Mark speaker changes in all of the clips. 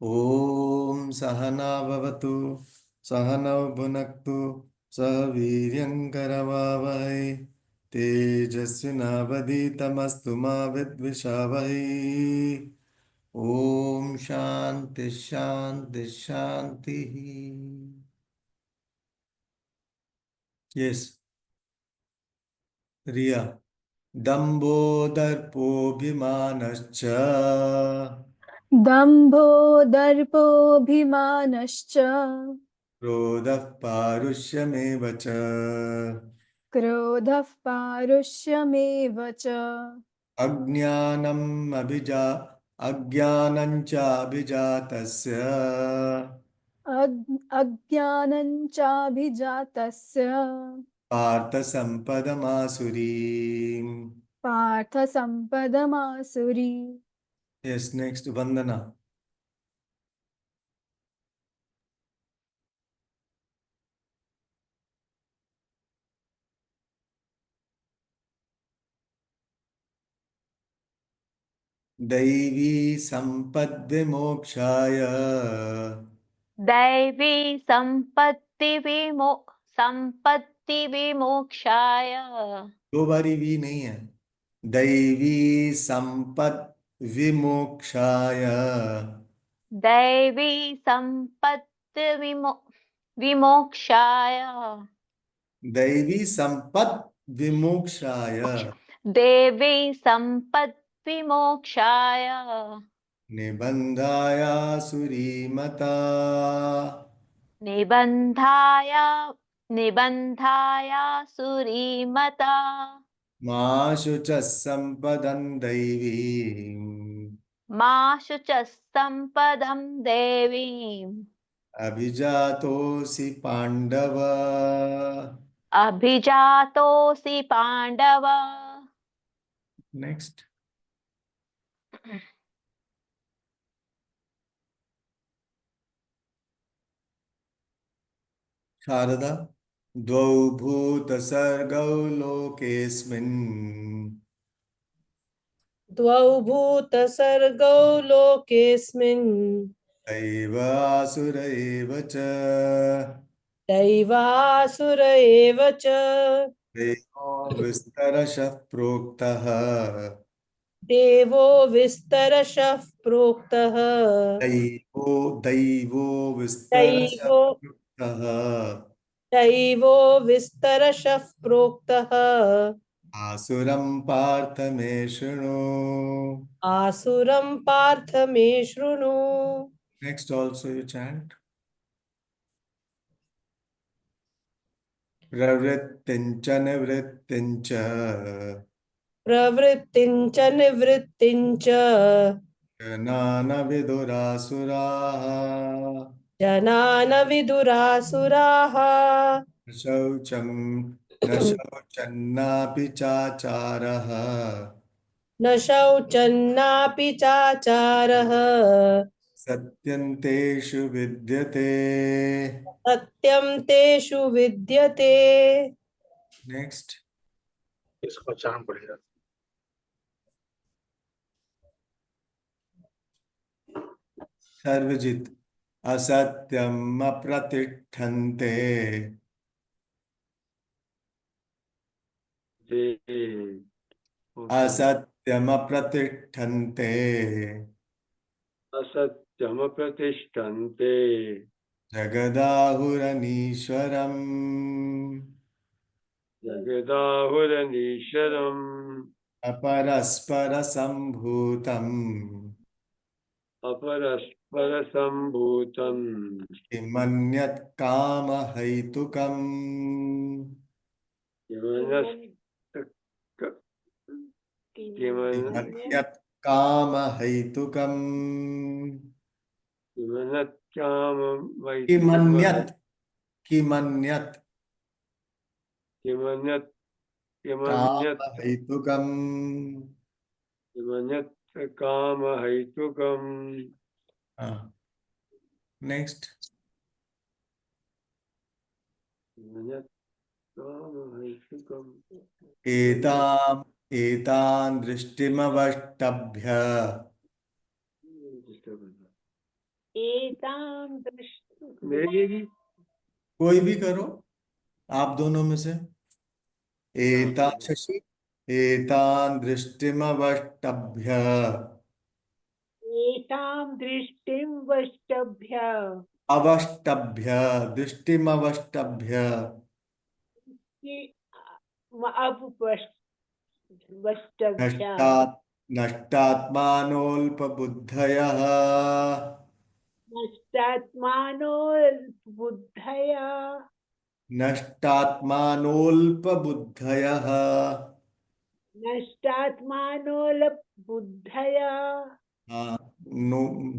Speaker 1: ॐ सहना भवतु सहनौ भुनक्तु सह वीर्यङ्करवावहै तेजस्विनावधीतमस्तु मा विद्विषावहै। ॐ शान्ति शान्ति शान्तिः। यस रिया। दम्भो दर्पोऽभिमानश्च
Speaker 2: दम्भो दर्पोऽभिमानश्च
Speaker 1: क्रोधः पारुष्यमेव च
Speaker 2: क्रोधः पारुष्यमेव च
Speaker 1: अज्ञानम् अभिजा अज्ञानं चाभिजातस्य
Speaker 2: अज्ञानं चाभिजातस्य
Speaker 1: पार्थसम्पदमासुरीम्।
Speaker 2: पार्थसम्पदमासुरी।
Speaker 1: यस नेक्स्ट वंदना। दैवी सम्पद्विमोक्षाय
Speaker 3: दैवी संपत्ति विमोक्षाय।
Speaker 1: दो बारी वी नहीं है। दैवी संपद विमोक्षाय।
Speaker 3: दैवी संपत्ति विमोक्षाय।
Speaker 1: दैवी संपद विमोक्षाय
Speaker 3: देवी संपत्ति विमोक्षाय।
Speaker 1: निबंधाया सुरीमता
Speaker 3: निबंधाय निबंधाय सुरीमता।
Speaker 1: मा शुचः संपदं दैवीम्
Speaker 3: मा शुचः संपदं देवीम्
Speaker 1: अभिजातोऽसि पाण्डव।
Speaker 3: अभिजातोऽसि पाण्डव।
Speaker 1: नेक्स्ट शारदा। द्वौ भूतसर्गौ लोकेऽस्मिन्
Speaker 4: द्वौ भूतसर्गौ लोकेऽस्मिन्
Speaker 1: दैव आसुर एव च
Speaker 4: दैवासुर एव च
Speaker 1: देवो विस्तरशः प्रोक्तः
Speaker 4: देवो विस्तरशः प्रोक्तः
Speaker 1: दैवो विस्तरशः
Speaker 4: दैवो
Speaker 1: प्रोक्तः
Speaker 4: दैवो विस्तरशः प्रोक्तः
Speaker 1: आसुरं पार्थ मे शृणु।
Speaker 4: आसुरं पार्थ मे शृणु।
Speaker 1: Next also you chant. प्रवृत्तिं च निवृत्तिं च
Speaker 4: प्रवृत्तिं च निवृत्तिं च
Speaker 1: जनान विदुरासुराः
Speaker 4: जना न विदुरासुराः।
Speaker 1: न शौचं न शौचन्नापि चाचारः
Speaker 4: न शौचन्नापि चाचारः
Speaker 1: सत्यन्तेषु विद्यते।
Speaker 4: सत्यं तेषु विद्यते।
Speaker 1: नेक्स्ट
Speaker 5: इसको चांद पड़ेगा।
Speaker 1: सर्वजित। असत्यम् अप्रतिष्ठन्ते असत्यमप्रतिष्ठन्ते
Speaker 5: असत्यमप्रतिष्ठन्ते
Speaker 1: जगदाहुरनीश्वरम्
Speaker 5: जगदाहुरनीश्वरम्
Speaker 1: अपरस्परसम्भूतम्
Speaker 5: अपरस्परसम्भूतम्
Speaker 1: किमन्यत् कामहैतुकम् किमन्यत् कामहैतुकम् किमन्यत् किमन्यत्
Speaker 5: किमन्यत्
Speaker 1: कामहैतुकम्।
Speaker 5: कामहैतुकम्।
Speaker 1: नेक्स्ट एतां दृष्टिमवष्टभ्य
Speaker 6: एतां दृष्टि
Speaker 5: मेरी
Speaker 1: कोई भी करो, आप दोनों में से। एता
Speaker 5: हाँ,
Speaker 1: शशि, एतान दृष्टिमवष्टभ्य।
Speaker 6: एतां दृष्टिं वष्टभ्य
Speaker 1: अवष्टभ्य, दृष्टिमवष्टभ्य।
Speaker 6: कि वष्टभ्य
Speaker 1: नष्टात् नष्टात्मानोऽल्पबुद्धयः।
Speaker 6: नष्टात्मानो बुद्धया
Speaker 1: नष्टात्मानोऽल्पबुद्धयः।
Speaker 6: नष्टात्मानोऽल्पबुद्धया
Speaker 1: हाँ, नो।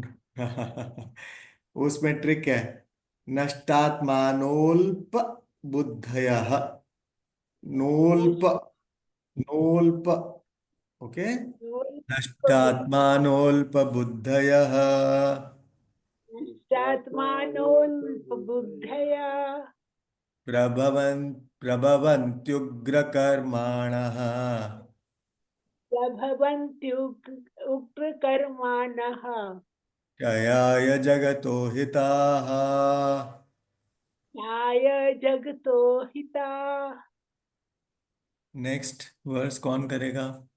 Speaker 1: उसमें ट्रिक है। नष्टात्मानोल्प बुद्धयः। नोल्प, नोल्प। ओके। नष्टात्मानोल्प बुद्धयः।
Speaker 6: नष्टात्मानोऽल्पबुद्धया
Speaker 1: प्रभवन् प्रभवन्त्युग्रकर्माणः।
Speaker 6: प्रभवन्त्युग्रकर्माणः
Speaker 1: जयाय जगतो हिताः।
Speaker 6: न्याय जगतो हिता।
Speaker 1: नेक्स्ट वर्स कौन करेगा?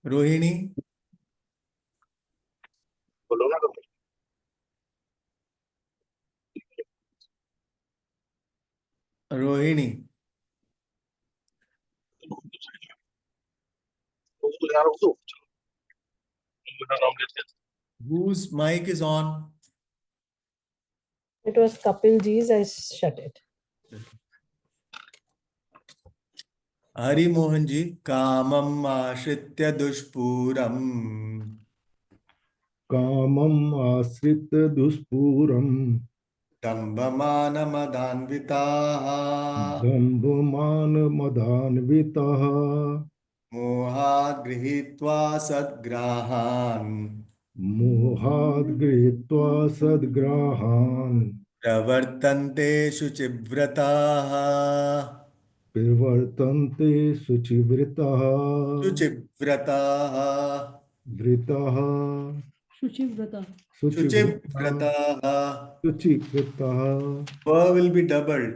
Speaker 1: रोहिणी।
Speaker 5: बोलो ना तुम।
Speaker 1: रोहिणी।
Speaker 5: उसको यार उसको मेरा नाम लेते हैं।
Speaker 1: Whose mic is on?
Speaker 4: It was Kapil Ji's. I shut it.
Speaker 1: Hari Mohan ji. कामम् आश्रित्य दुष्पूरम्।
Speaker 7: कामम् आश्रित्य दुष्पूरम्
Speaker 1: दम्भमानमदान्विताः।
Speaker 7: दम्भमानमदान्विताः
Speaker 1: मोहात् गृहीत्वा सद्ग्राहान्।
Speaker 7: मोहाद् गृहीत्वा सद्ग्राहान्
Speaker 1: प्रवर्तन्ते शुचिव्रताः।
Speaker 7: प्रवर्तन्ते शुचिव्रताः
Speaker 1: शुचिव्रताः।
Speaker 7: वृताः
Speaker 2: शुचिव्रता
Speaker 7: शुचिव्रताः
Speaker 1: शुचिव्रताः।
Speaker 7: शुचिव्रताः
Speaker 1: Verb will be doubled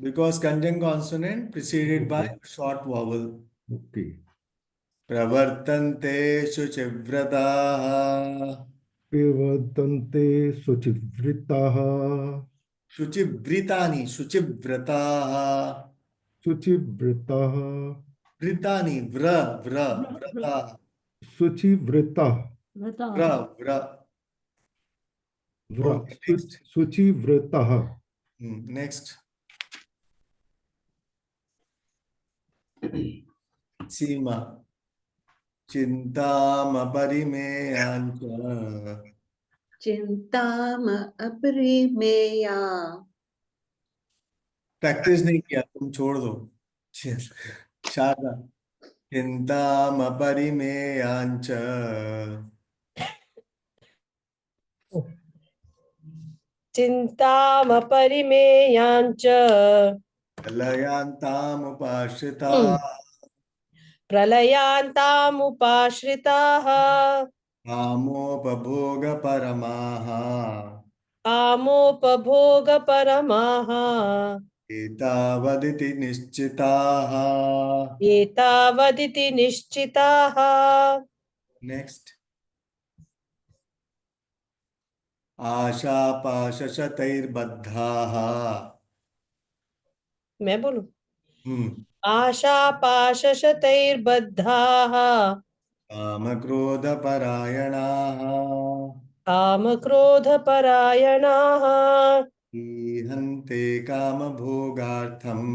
Speaker 1: because conjunct consonant preceded by
Speaker 7: Okay.
Speaker 1: short vowel.
Speaker 7: Okay.
Speaker 1: प्रवर्तन्ते शुचिव्रताः।
Speaker 7: प्रवर्तन्ते शुचिव्रताः
Speaker 1: शुचिव्रतानि, शुचिव्रताः।
Speaker 7: शुचिव्रताः
Speaker 1: वृतानि, व्र व्र व्रताः।
Speaker 7: शुचिव्रताः
Speaker 1: व्र व्र। Okay, next.
Speaker 7: शुचिव्रताः
Speaker 1: Next. सीमा। चिन्तामपरिमेयाञ्च।
Speaker 8: चिन्ताम अपरिमेया
Speaker 1: प्रैक्टिस नहीं किया, तुम छोड़ दो। शारदा। चिन्तामपरिमेयाञ्च।
Speaker 4: चिन्तामपरिमेयाञ्च
Speaker 1: प्रलयान्तामुपाश्रिताः।
Speaker 4: प्रलयान्तामुपाश्रिताः
Speaker 1: कामोपभोगपरमाः।
Speaker 4: कामोपभोगपरमाः
Speaker 1: एतावदिति निश्चिताः।
Speaker 4: एतावदिति निश्चिताः।
Speaker 1: नेक्स्ट। आशापाशशतैर्बद्धाः।
Speaker 4: मैं बोलूं?
Speaker 1: हम्म।
Speaker 4: आशापाशशतैर्बद्धाः
Speaker 1: कामक्रोधपरायणाः।
Speaker 4: कामक्रोधपरायणाः
Speaker 1: ईहन्ते कामभोगार्थम्।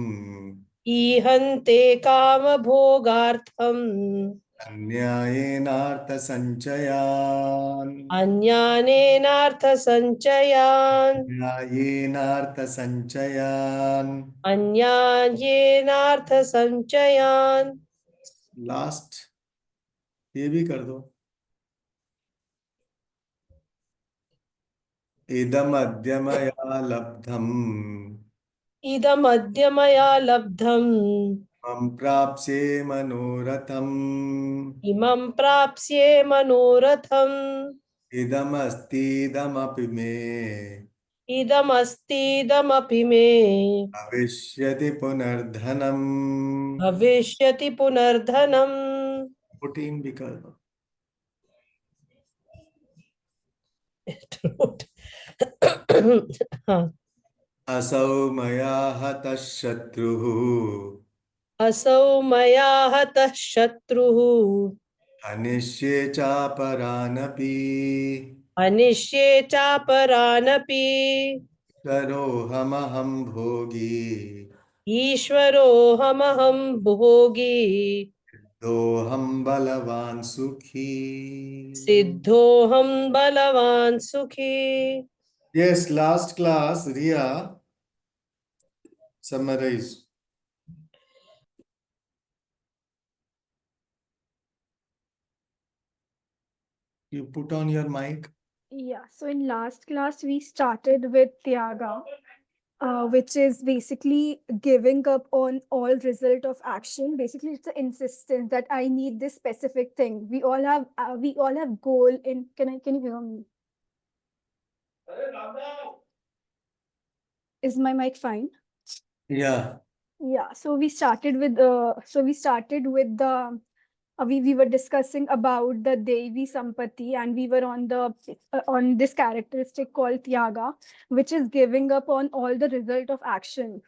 Speaker 4: ईहन्ते कामभोगार्थम्
Speaker 1: अन्यायेनार्थसञ्चयान्।
Speaker 4: अन्यानेनार्थसञ्चयान्
Speaker 1: अन्यायेनार्थसञ्चयान्।
Speaker 4: अन्यायेनार्थसञ्चयान्।
Speaker 1: लास्ट ये भी कर दो। इदमद्य मया लब्धम्।
Speaker 4: इदमद्य मया लब्धम्
Speaker 1: मम प्राप्स्ये मनोरथम्।
Speaker 4: इमं प्राप्स्ये मनोरथम्
Speaker 1: इदमस्तीदमपि मे
Speaker 4: इदमस्तीदमपि मे
Speaker 1: भविष्यति पुनर्धनम्
Speaker 4: भविष्यति पुनर्धनम्
Speaker 1: 14 भी कर दो।
Speaker 4: हाँ।
Speaker 1: असौ मया हतः शत्रुः
Speaker 4: असौ मया हतः शत्रुः
Speaker 1: हनिष्ये चापरानपि
Speaker 4: अनिष्ये चापरानपि
Speaker 1: करोऽहमहं भोगी
Speaker 4: ईश्वरोऽहमहं भोगी
Speaker 1: दोऽहं बलवान् सुखी।
Speaker 4: सिद्धोऽहं बलवान् सुखी।
Speaker 1: Yes, last class, Ria, summarize. You put on your mic.
Speaker 2: Yeah, so in last class, we started with Tyaga, which is basically giving up on all result of action. Basically, it's the insistence that I need this specific thing. We all have goal in. Can you hear me? Is my mic fine?
Speaker 1: Yeah.
Speaker 2: Yeah. So we started with the we were discussing about the Devi Sampati, and we were on the on this characteristic called Tyaga, which is giving up on all the result of action.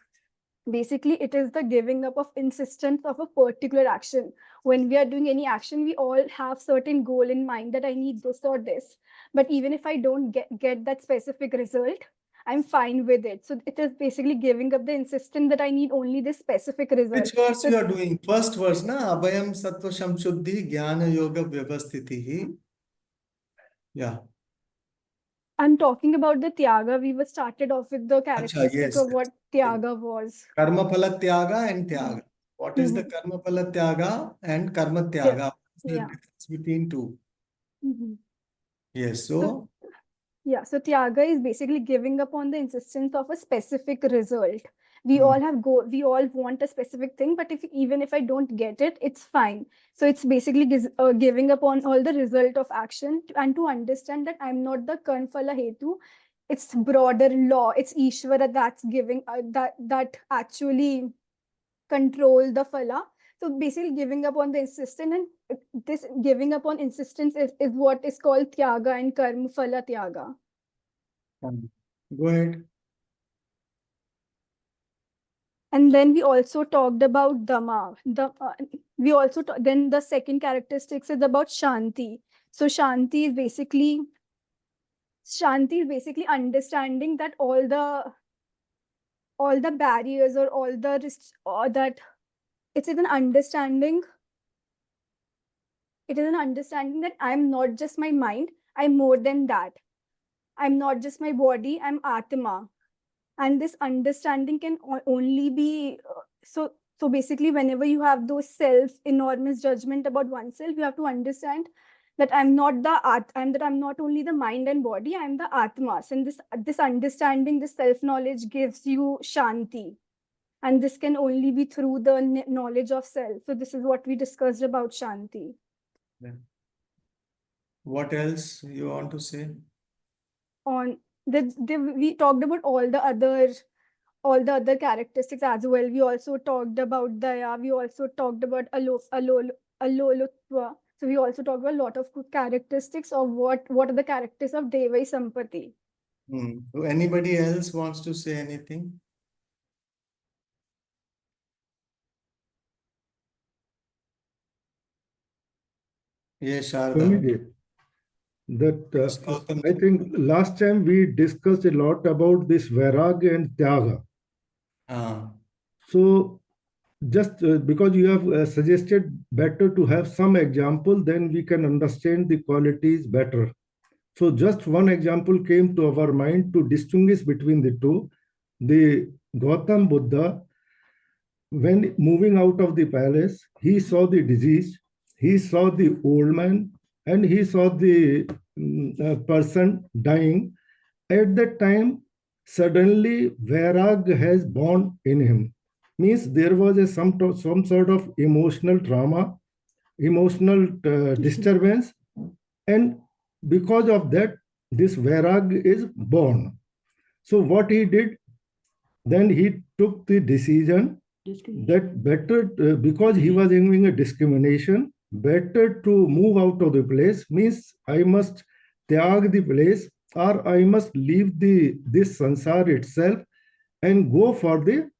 Speaker 2: Basically, it is the giving up of insistence of a particular action. When we are doing any action, we all have certain goal in mind that I need this or this. But even if I don't get that specific result, I'm fine with it. So it is basically giving up the insistence that I need only this specific result.
Speaker 1: Which verse
Speaker 2: So
Speaker 1: you are doing? First verse, na? Abhayam sattva shamshuddhi jnana yoga vyavasthitihi. Yeah.
Speaker 2: I'm talking about the Tyaga. We were started off with the
Speaker 1: Acha,
Speaker 2: characteristic
Speaker 1: yes.
Speaker 2: of what Tyaga was.
Speaker 1: Karma phala tyaga and tyaga. What is the
Speaker 2: Mhm.
Speaker 1: karma phala tyaga and karma
Speaker 2: Yeah.
Speaker 1: tyaga? What's the
Speaker 2: Yeah.
Speaker 1: difference between two?
Speaker 2: Mhm.
Speaker 1: Yes.
Speaker 2: So
Speaker 1: So,
Speaker 2: yeah, so Tyaga is basically giving up on the insistence of a specific result. We all have we all want a specific thing, but even if I don't get it, it's fine. So it's basically giving up on all the result of action and to understand that I'm not the Karmaphala Hetu. It's broader law. It's Ishvara that's giving that actually control the phala. So basically giving up on the insistence, and this giving up on insistence is what is called Tyaga and Karma Phala Tyaga.
Speaker 1: go ahead.
Speaker 2: And then we also talked about Dhamma. Then the second characteristics is about Shanti. So Shanti is basically understanding that all the barriers or all the or that it's an understanding. It is an understanding that I'm not just my mind, I'm more than that. I'm not just my body, I'm Atma. And this understanding can only be so basically whenever you have those self enormous judgment about oneself, you have to understand that I'm not only the mind and body, I'm the Atmas. And this understanding, this self knowledge gives you Shanti. And this can only be through the knowledge of self. So this is what we discussed about Shanti.
Speaker 1: What else you want to say?
Speaker 2: On we talked about all the other characteristics as well. We also talked about Daya. We also talked about Alolutva. So we also talked about a lot of good characteristics of what are the characters of Devai Sampati.
Speaker 1: So anybody else wants to say anything? Yes, Sharda.
Speaker 7: Swamiji, that
Speaker 1: Yes, Gautam.
Speaker 7: I think last time we discussed a lot about this Vairagya and Tyaga.
Speaker 1: Ah,
Speaker 7: So just because you have suggested better to have some example, then we can understand the qualities better. So just one example came to our mind to distinguish between the two. The Gautam Buddha, when moving out of the palace, he saw the disease, he saw the old man, and he saw the person dying. At that time, suddenly Vairag has born in him. Means there was some sort of emotional trauma, emotional disturbance, and because of that, this Vairag is born. So what he did, then he took the decision that better, because he was having a discrimination, better to move out of the place, means I must tyag the place, or I must leave this sansar itself and go for the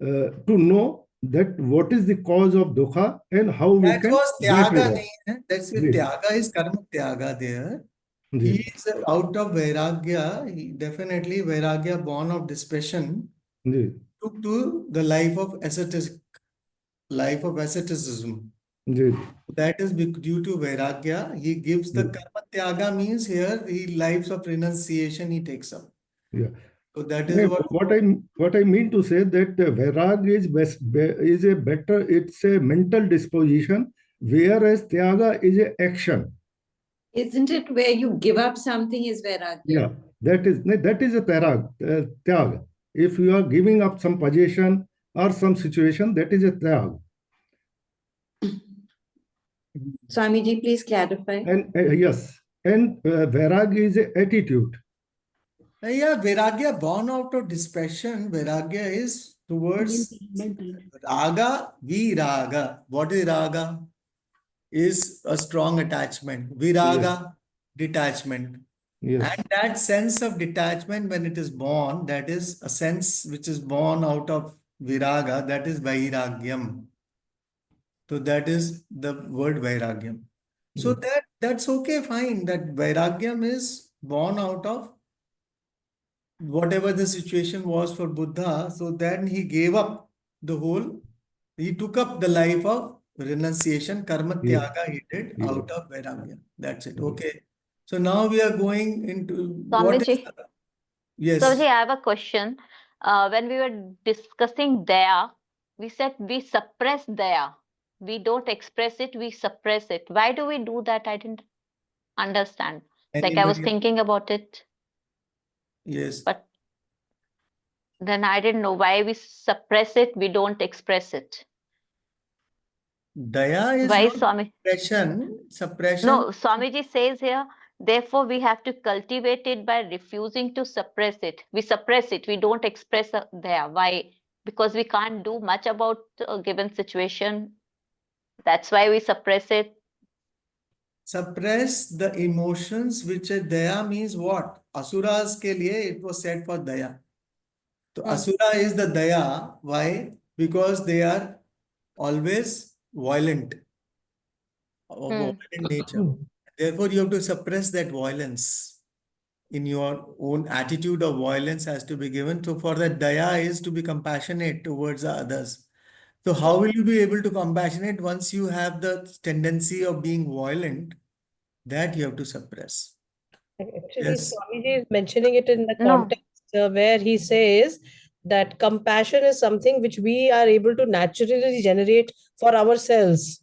Speaker 7: to know that what is the cause of dukha and how we
Speaker 1: That
Speaker 7: can
Speaker 1: was
Speaker 7: get rid
Speaker 1: tyaga
Speaker 7: of.
Speaker 1: nahi hai. That's with
Speaker 7: Ji,
Speaker 1: tyaga is karma tyaga there. He
Speaker 7: ji,
Speaker 1: is out of vairagya. He definitely vairagya born of dispassion
Speaker 7: ji,
Speaker 1: took to the life of asceticism.
Speaker 7: ji,
Speaker 1: That is due to vairagya. He gives the
Speaker 7: ji.
Speaker 1: karma tyaga means here the lives of renunciation he takes up.
Speaker 7: Yeah.
Speaker 1: So that is what.
Speaker 7: What I mean to say that Vairag is a better, it's a mental disposition, whereas Tyaga is a action.
Speaker 8: Isn't it where you give up something is Vairagya?
Speaker 7: Yeah, that is a Tyag. If you are giving up some possession or some situation, that is a Tyag.
Speaker 8: Swamiji, please clarify.
Speaker 7: And yes, and Vairag is a attitude.
Speaker 1: Yeah, vairagya born out of dispassion. Vairagya is towards raga, viraga. What is raga? Is a strong attachment. Viraga, detachment.
Speaker 7: Yes,
Speaker 1: And that sense of detachment, when it is born, that is a sense which is born out of viraga, that is vairagyam. So that is the word vairagyam. So that's okay, fine. That vairagyam is born out of whatever the situation was for Buddha. So then he gave up he took up the life of renunciation, karma
Speaker 7: yes,
Speaker 1: tyaga he did
Speaker 7: yes.
Speaker 1: out of vairagya. That's it. Okay. So now we are going into what is
Speaker 3: Swamiji,
Speaker 1: yes.
Speaker 3: Swamiji, I have a question. When we were discussing daya, we said we suppress daya. We don't express it, we suppress it. Why do we do that? I didn't understand. Like I was
Speaker 1: Anybody?
Speaker 3: thinking about it,
Speaker 1: Yes.
Speaker 3: but then I didn't know why we suppress it, we don't express it.
Speaker 1: Daya is
Speaker 3: Why,
Speaker 1: not
Speaker 3: Swami?
Speaker 1: suppression. Suppression.
Speaker 3: No, Swamiji says here, therefore we have to cultivate it by refusing to suppress it. We suppress it, we don't express there. Why? Because we can't do much about a given situation. That's why we suppress it.
Speaker 1: Suppress the emotions which are daya means what? Asuras ke liye it was said for daya. So asura is the daya. Why? Because they are always violent, of
Speaker 3: Hmm.
Speaker 1: violent nature. Therefore, you have to suppress that violence. In your own attitude of violence has to be given. So for that daya is to be compassionate towards the others. So how will you be able to compassionate once you have the tendency of being violent? That you have to suppress.
Speaker 4: Actually,
Speaker 1: Yes.
Speaker 4: Swamiji is mentioning it in the
Speaker 3: No.
Speaker 4: context where he says that compassion is something which we are able to naturally generate for ourselves.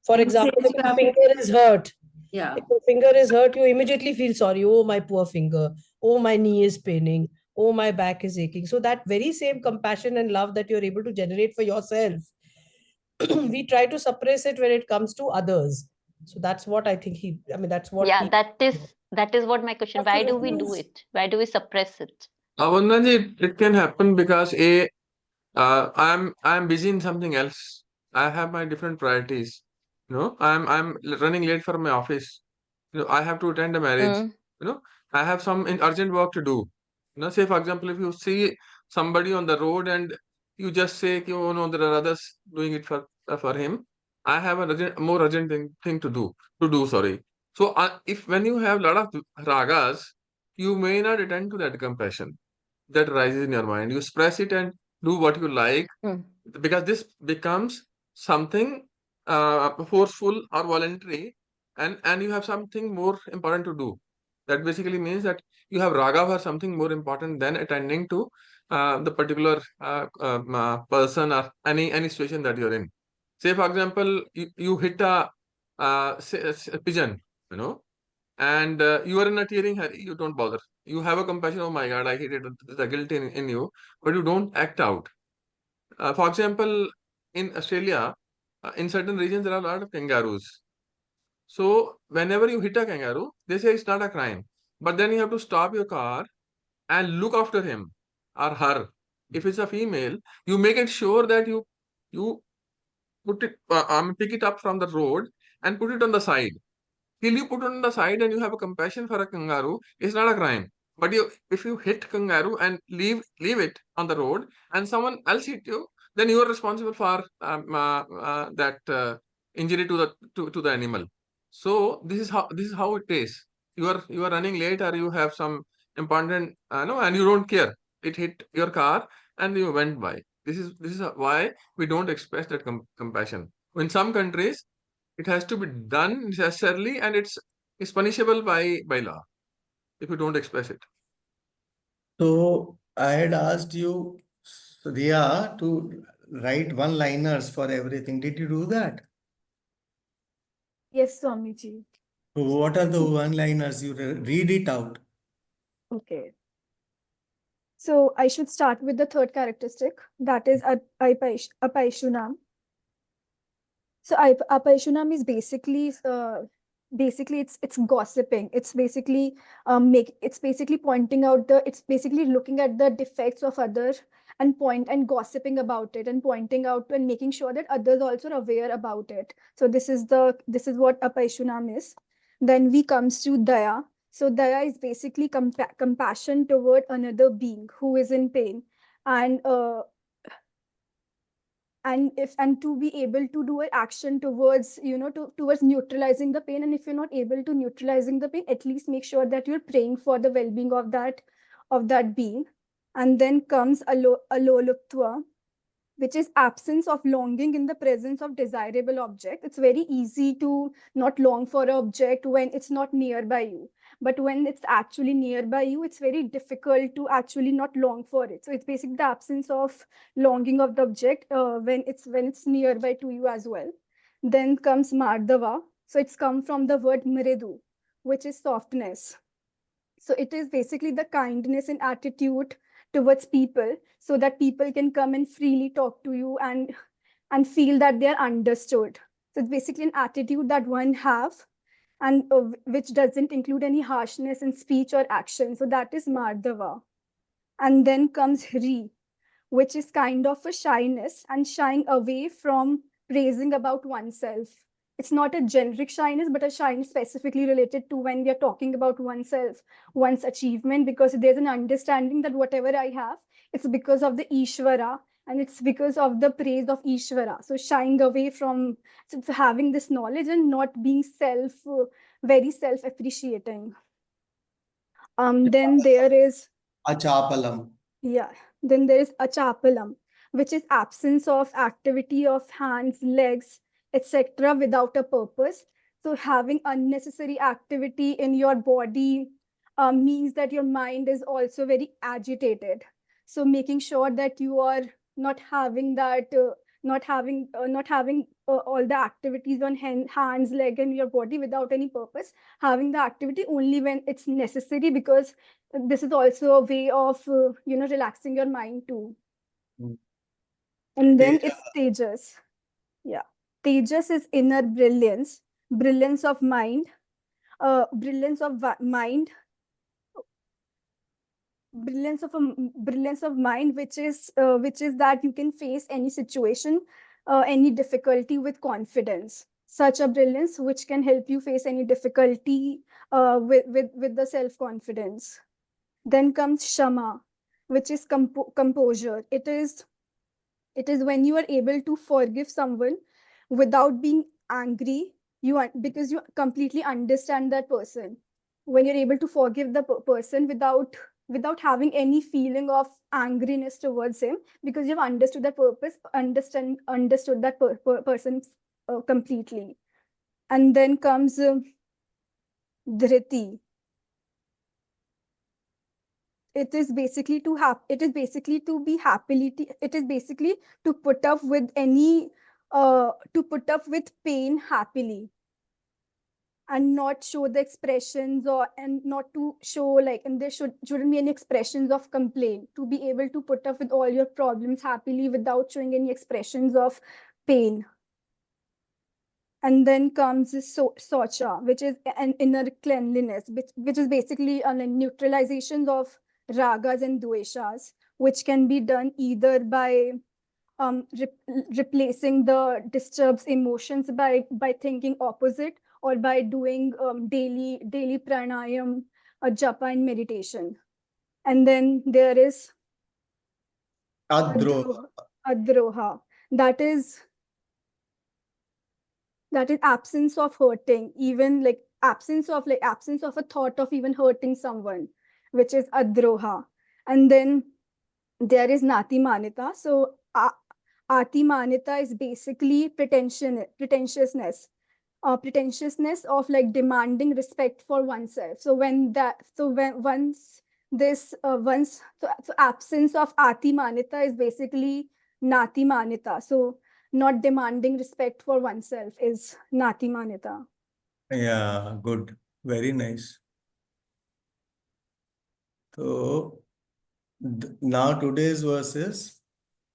Speaker 4: For
Speaker 8: And
Speaker 4: example,
Speaker 8: says
Speaker 4: if your
Speaker 8: from-
Speaker 4: finger is hurt,
Speaker 8: Yeah.
Speaker 4: if your finger is hurt, you immediately feel sorry. Oh, my poor finger. Oh, my knee is paining. Oh, my back is aching. So that very same compassion and love that you're able to generate for yourself, we try to suppress it when it comes to others. So that's what I think that's what
Speaker 3: Yeah,
Speaker 4: he.
Speaker 3: that is what my question. Why do we do it? Why do we suppress it?
Speaker 5: Vandanji, it can happen because I'm busy in something else. I have my different priorities. I'm running late for my office. I have to attend a marriage.
Speaker 3: Mm.
Speaker 5: I have some urgent work to do. Say for example, if you see somebody on the road and you just say, oh no, there are others doing it for him. I have a more urgent thing to do. Sorry. So if when you have a lot of ragas, you may not attend to that compassion that rises in your mind. You express it and do what you like,
Speaker 3: Mm.
Speaker 5: because this becomes something forceful or voluntary, and you have something more important to do. That basically means that you have raga for something more important than attending to the particular person or any situation that you're in. Say for example, you hit a pigeon, and you are in a tearing hurry. You don't bother. You have a compassion. Oh my God, I hate it. There's a guilt in you, but you don't act out. For example, in Australia, in certain regions, there are a lot of kangaroos. So whenever you hit a kangaroo, they say it's not a crime. But then you have to stop your car and look after him or her. If it's a female, you make it sure that you put it pick it up from the road and put it on the side. Till you put it on the side and you have a compassion for a kangaroo, it's not a crime. But if you hit kangaroo and leave it on the road and someone else hit you, then you are responsible for that injury to the animal. So this is how it is. You are running late or you have some important no, and you don't care. It hit your car and you went by. This is why we don't express that compassion. In some countries, it has to be done necessarily, and it's punishable by law if you don't express it.
Speaker 1: So I had asked you, Riya, to write one-liners for everything. Did you do that?
Speaker 2: Yes, Swamiji.
Speaker 1: So what are the one-liners? You read it out.
Speaker 2: Okay. So I should start with the third characteristic, that is apaishunam. So apaishunam is basically it's gossiping. It's basically pointing out it's basically looking at the defects of others and gossiping about it and pointing out and making sure that others also are aware about it. So this is what apaishunam is. Then we comes to daya. So daya is basically compassion toward another being who is in pain, and to be able to do an action towards towards neutralizing the pain. And if you're not able to neutralizing the pain, at least make sure that you're praying for the well-being of that being. And then comes aloluktva, which is absence of longing in the presence of desirable object. It's very easy to not long for an object when it's not nearby you. But when it's actually nearby you, it's very difficult to actually not long for it. So it's basically the absence of longing of the object when it's nearby to you as well. Then comes mardava. So it's come from the word mridu, which is softness. So it is basically the kindness and attitude towards people, so that people can come and freely talk to you and feel that they are understood. So it's basically an attitude that one have, and which doesn't include any harshness in speech or action. So that is mardava. And then comes hri, which is kind of a shyness and shying away from praising about oneself. It's not a generic shyness, but a shyness specifically related to when we are talking about oneself, one's achievement, because there's an understanding that whatever I have, it's because of the Ishvara and it's because of the praise of Ishvara. So shying away from having this knowledge and not being very self-appreciating. Then there is
Speaker 1: Achapalam.
Speaker 2: Yeah, then there is achapalam, which is absence of activity of hands, legs, etc. without a purpose. So having unnecessary activity in your body means that your mind is also very agitated. So making sure that you are not having that, not having all the activities on hands, leg, and your body without any purpose. Having the activity only when it's necessary, because this is also a way of relaxing your mind too.
Speaker 1: Mm.
Speaker 2: And then
Speaker 1: Yeah.
Speaker 2: it's tejas. Yeah, tejas is inner brilliance, brilliance of mind, brilliance of mind, brilliance of mind, which is that you can face any situation, any difficulty with confidence. Such a brilliance which can help you face any difficulty with the self confidence. Then comes shama, which is composure. It is when you are able to forgive someone without being angry, because you completely understand that person. When you're able to forgive the person without having any feeling of angriness towards him, because you've understood that understood that person completely. And then comes dhriti. It is basically to put up with pain happily, and not show the expressions, and not to show and there shouldn't be any expressions of complaint, to be able to put up with all your problems happily without showing any expressions of pain. And then comes socha, which is an inner cleanliness, which is basically a neutralization of ragas and dveshas, which can be done either by replacing the disturbed emotions by thinking opposite, or by doing daily pranayam, japa, and meditation. And then there is
Speaker 1: Adro.
Speaker 2: adroha, that is absence of hurting, even like absence of a thought of even hurting someone, which is adroha. And then there is nati manita. So ati manita is basically pretentiousness, of like demanding respect for oneself. So when absence of ati manita is basically nati manita. So not demanding respect for oneself is nati manita.
Speaker 1: Yeah, good. Very nice. So now today's verse is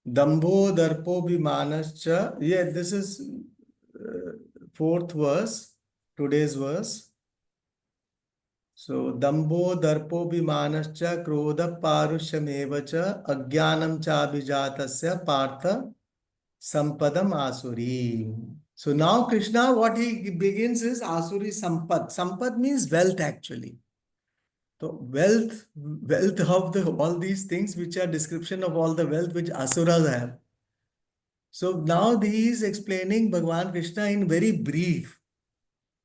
Speaker 1: Dambho Darpo Bhimanascha. Yeah, this is fourth verse, today's verse. So Dambho Darpo Bhimanascha Krodha Parushamevacha Ajnanam Cha Abhijatasya Partha Sampadam Asuri. So now Krishna, what he begins is Asuri Sampad. Sampad means wealth actually. So wealth of all these things which are description of all the wealth which Asuras have. So now he is explaining Bhagavan Krishna in very brief,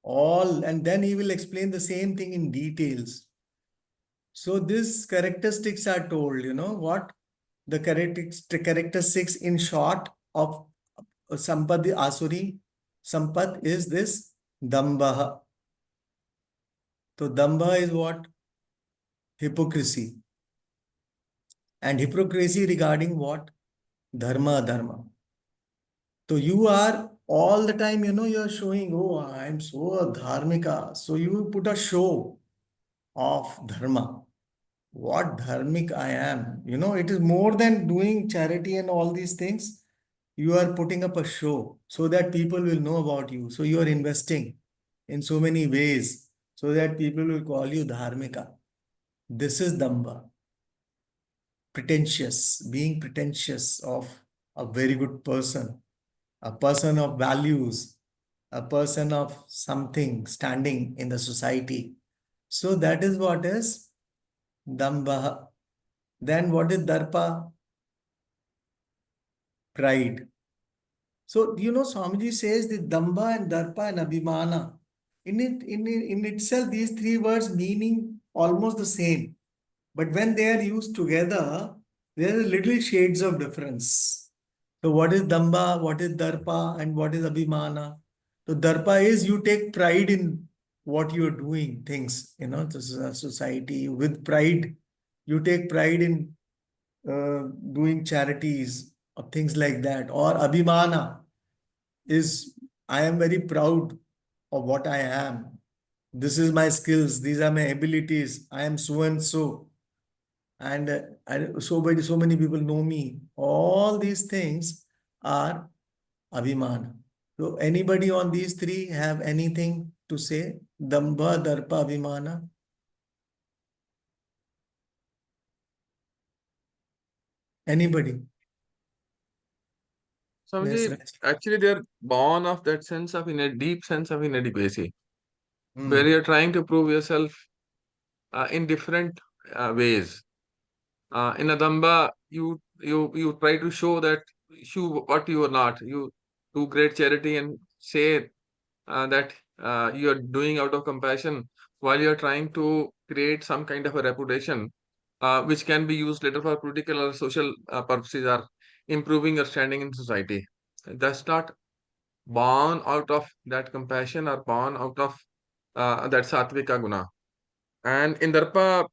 Speaker 1: all, and then he will explain the same thing in details. So these characteristics are told, what? The characteristics in short of Sampad Asuri Sampad is this Dambha. So Dambha is what? Hypocrisy. And hypocrisy regarding what? Dharma. So you are all the time, you're showing, oh, I'm so dharmika. So you put a show of dharma. What dharmic I am. It is more than doing charity and all these things. You are putting up a show so that people will know about you. So you are investing in so many ways so that people will call you dharmika. This is damba. Being pretentious of a very good person, a person of values, a person of something standing in the society. So that is what is damba. Then what is darpa? Pride. So, Swamiji says the damba and darpa and abhimana. In itself, these three words meaning almost the same. But when they are used together, there are little shades of difference. So what is damba, what is darpa, and what is abhimana? So darpa is you take pride in what you are doing, things, this is a society with pride. You take pride in doing charities or things like that. Or abhimana is I am very proud of what I am. This is my skills. These are my abilities. I am so and so. And so many people know me. All these things are abhimana. So anybody on these three have anything to say? Damba, darpa, abhimana? Anybody? Yes,
Speaker 5: Swamiji,
Speaker 1: Raj.
Speaker 5: actually they are born of that sense of in a deep sense of inadequacy, where
Speaker 1: Hmm.
Speaker 5: you're trying to prove yourself in different ways. In a damba, you try to show that what you are not. You do great charity and say that you are doing out of compassion, while you are trying to create some kind of a reputation, which can be used later for political or social purposes, or improving your standing in society. That's not born out of that compassion or born out of that sattvika guna. And in Darpa,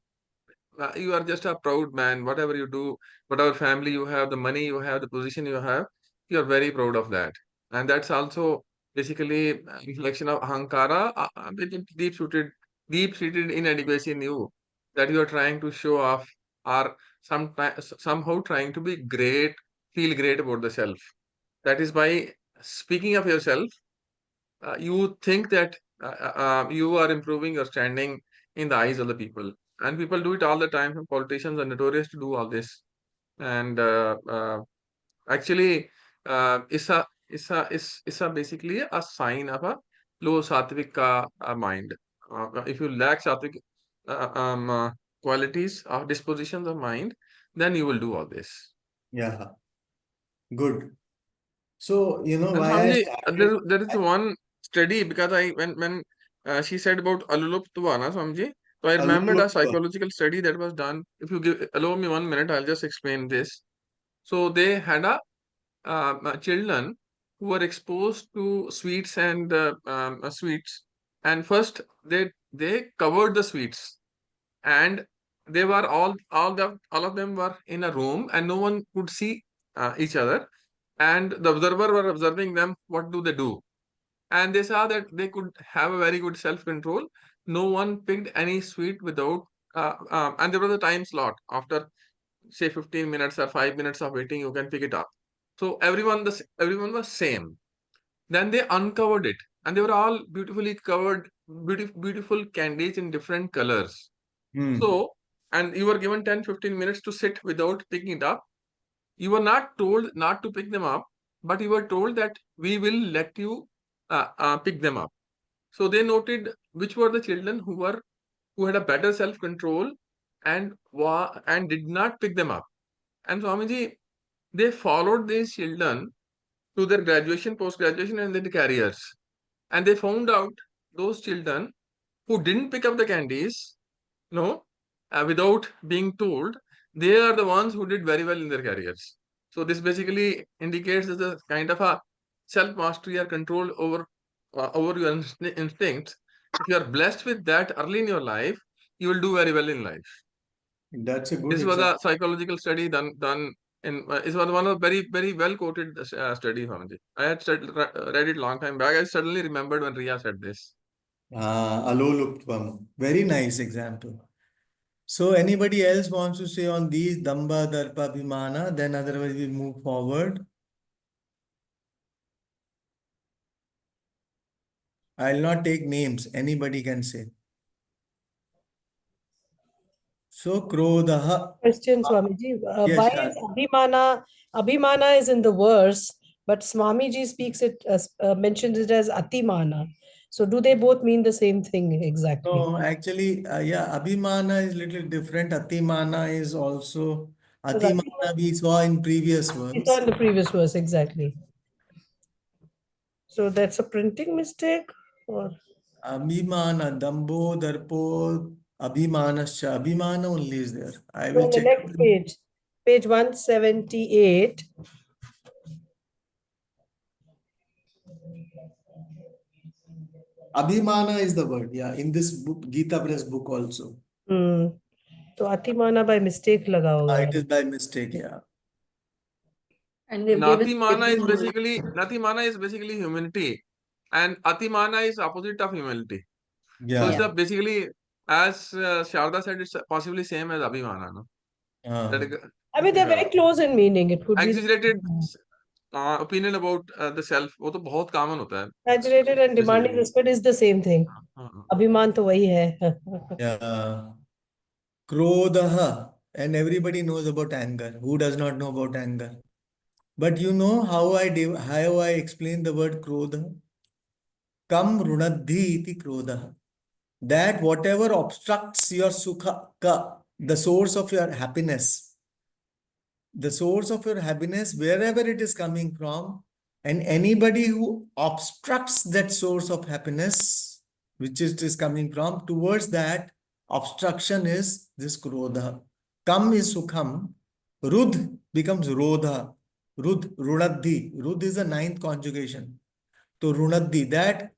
Speaker 5: you are just a proud man. Whatever you do, whatever family you have, the money you have, the position you have, you are very proud of that. And that's also basically reflection of ahankara, which is deep-seated inadequacy in you, that you are trying to show off, or somehow trying to be great, feel great about the self. That is by speaking of yourself, you think that you are improving your standing in the eyes of the people. And people do it all the time. Politicians are notorious to do all this. And actually, it's a basically a sign of a low sattvic mind. If you lack sattvic qualities or dispositions of mind, then you will do all this.
Speaker 1: Yeah, good. So, you know
Speaker 5: And
Speaker 1: why I
Speaker 5: Swamiji,
Speaker 1: started.
Speaker 5: there is one study because when she said about Aluluptvana, Swamiji, so I remembered a
Speaker 1: Alulupta.
Speaker 5: psychological study that was done. If you allow me 1 minute, I'll just explain this. So they had children who were exposed to sweets and sweets, and first they covered the sweets, and they were all of them were in a room, and no one could see each other, and the observer were observing them. What do they do? And they saw that they could have a very good self control. No one picked any sweet without and there was a time slot. After say 15 minutes or 5 minutes of waiting, you can pick it up. So everyone was same. Then they uncovered it, and they were all beautifully covered, beautiful candies in different colors.
Speaker 1: Hmm.
Speaker 5: So, and you were given 10-15 minutes to sit without picking it up. You were not told not to pick them up, but you were told that we will let you pick them up. So they noted which were the children who had a better self control and did not pick them up. And Swamiji, they followed these children to their graduation, post graduation, and their careers, and they found out those children who didn't pick up the candies, no, without being told, they are the ones who did very well in their careers. So this basically indicates that a kind of a self mastery or control over your instincts. If you are blessed with that early in your life, you will do very well in life.
Speaker 1: That's a good
Speaker 5: This was a
Speaker 1: example.
Speaker 5: psychological study done in it was one of very well quoted study, Swamiji. I had read it long time back. I suddenly remembered when Ria said this.
Speaker 1: Aloluptvam. Very nice example. So anybody else wants to say on these Damba, Darpa, Bhimana? Then otherwise we move forward. I'll not take names. Anybody can say. So Krodaha.
Speaker 4: Question, Swamiji.
Speaker 1: Yes,
Speaker 4: Why
Speaker 1: yeah.
Speaker 4: is Abhimana? Abhimana is in the verse, but Swamiji speaks it as mentions it as Atimana. So do they both mean the same thing exactly?
Speaker 1: No, actually, yeah, Abhimana is little different. Atimana is also
Speaker 4: Because
Speaker 1: Atimana we saw in previous
Speaker 4: we saw
Speaker 1: ones.
Speaker 4: in the previous verse exactly. So that's a printing mistake, or
Speaker 1: Abhimana, Dambo, Darpo, Abhimanascha. Abhimana only is there. I
Speaker 4: so
Speaker 1: will
Speaker 4: on the
Speaker 1: check.
Speaker 4: next page, page 178.
Speaker 1: Abhimana is the word, yeah, in this book, Gita Press book also.
Speaker 4: तो Atimana by mistake लगा होगा.
Speaker 1: It is by mistake, yeah.
Speaker 8: And they've given
Speaker 5: Natimana is basically humility, and Atimana is opposite of humility. So
Speaker 1: Yeah.
Speaker 5: it's basically, as Sharda said, it's possibly same as Abhimana. No?
Speaker 4: I mean, they're very close in meaning. It could be
Speaker 5: Exaggerated opinion about the self. वो तो बहुत common होता है.
Speaker 4: exaggerated and demanding respect is the same thing. Abhiman तो वही है.
Speaker 1: Yeah. Krodaha. And everybody knows about anger. Who does not know about anger? But you know how I explain the word krodha? Kam runadhi iti krodha. That whatever obstructs your sukha, the source of your happiness, wherever it is coming from, and anybody who obstructs that source of happiness, which it is coming from, towards that obstruction is this krodha. Kam is sukham, rudh becomes rodha, runadhi. Rudh is the ninth conjugation. So runadhi, that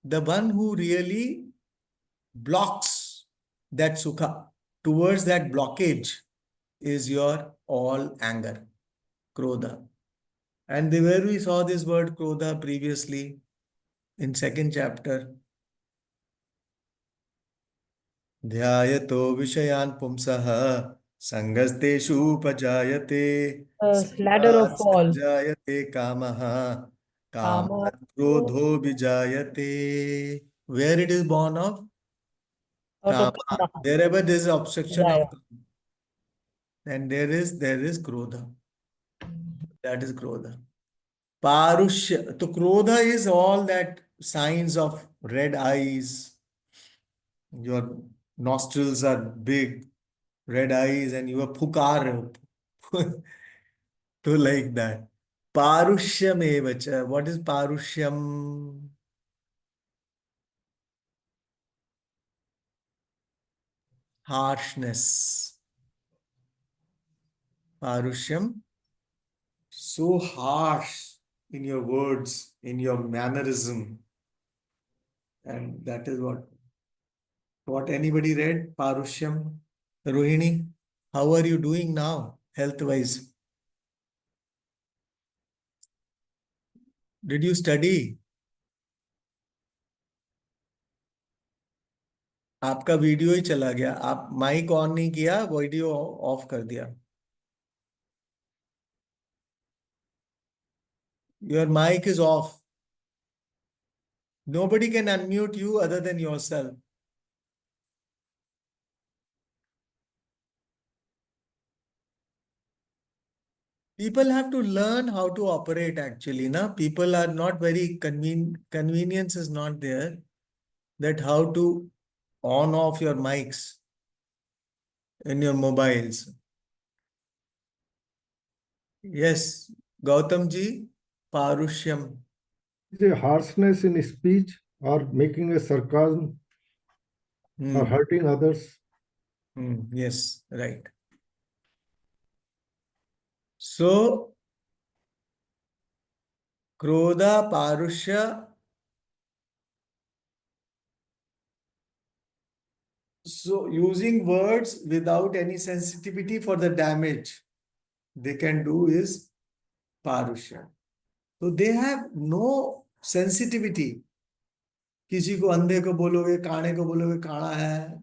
Speaker 1: the one who really blocks that sukha, towards that blockage is your all anger, krodha. And where we saw this word krodha previously in second chapter. Dhyayato vishayan pumsaha sangasteshu pajayate
Speaker 4: Ladder of fall.
Speaker 1: jayate kamaha Kama krodho vijayate. Where it is born of?
Speaker 4: Out of
Speaker 1: Kama.
Speaker 4: Kama.
Speaker 1: Wherever there is obstruction
Speaker 4: Yeah,
Speaker 1: of kama, then there is krodha. That is krodha. Parushya. So krodha is all that signs of red eyes. Your nostrils are big, red eyes, and you are phukar. To like that. Parushyam evacha. What is parushyam? Harshness. Parushyam. So harsh in your words, in your mannerism. And that is what anybody read? Parushyam. Rohini, how are you doing now, health-wise? Did you study? आपका video ही चला गया, आप mic on नहीं किया, video of कर दिया. Your mic is off. Nobody can unmute you other than yourself. People have to learn how to operate actually. Na? People are not very convenience is not there. That how to on off your mics in your mobiles. Yes, Gautam ji, Parushyam.
Speaker 7: The harshness in speech or making a sarcasm or hurting others.
Speaker 1: Yes, right. So, Krodha, Parushya. So, using words without any sensitivity for the damage they can do is Parushya. So, they have no sensitivity. किसी को अंधे को बोलोगे, काणे को बोलोगे, काणा है.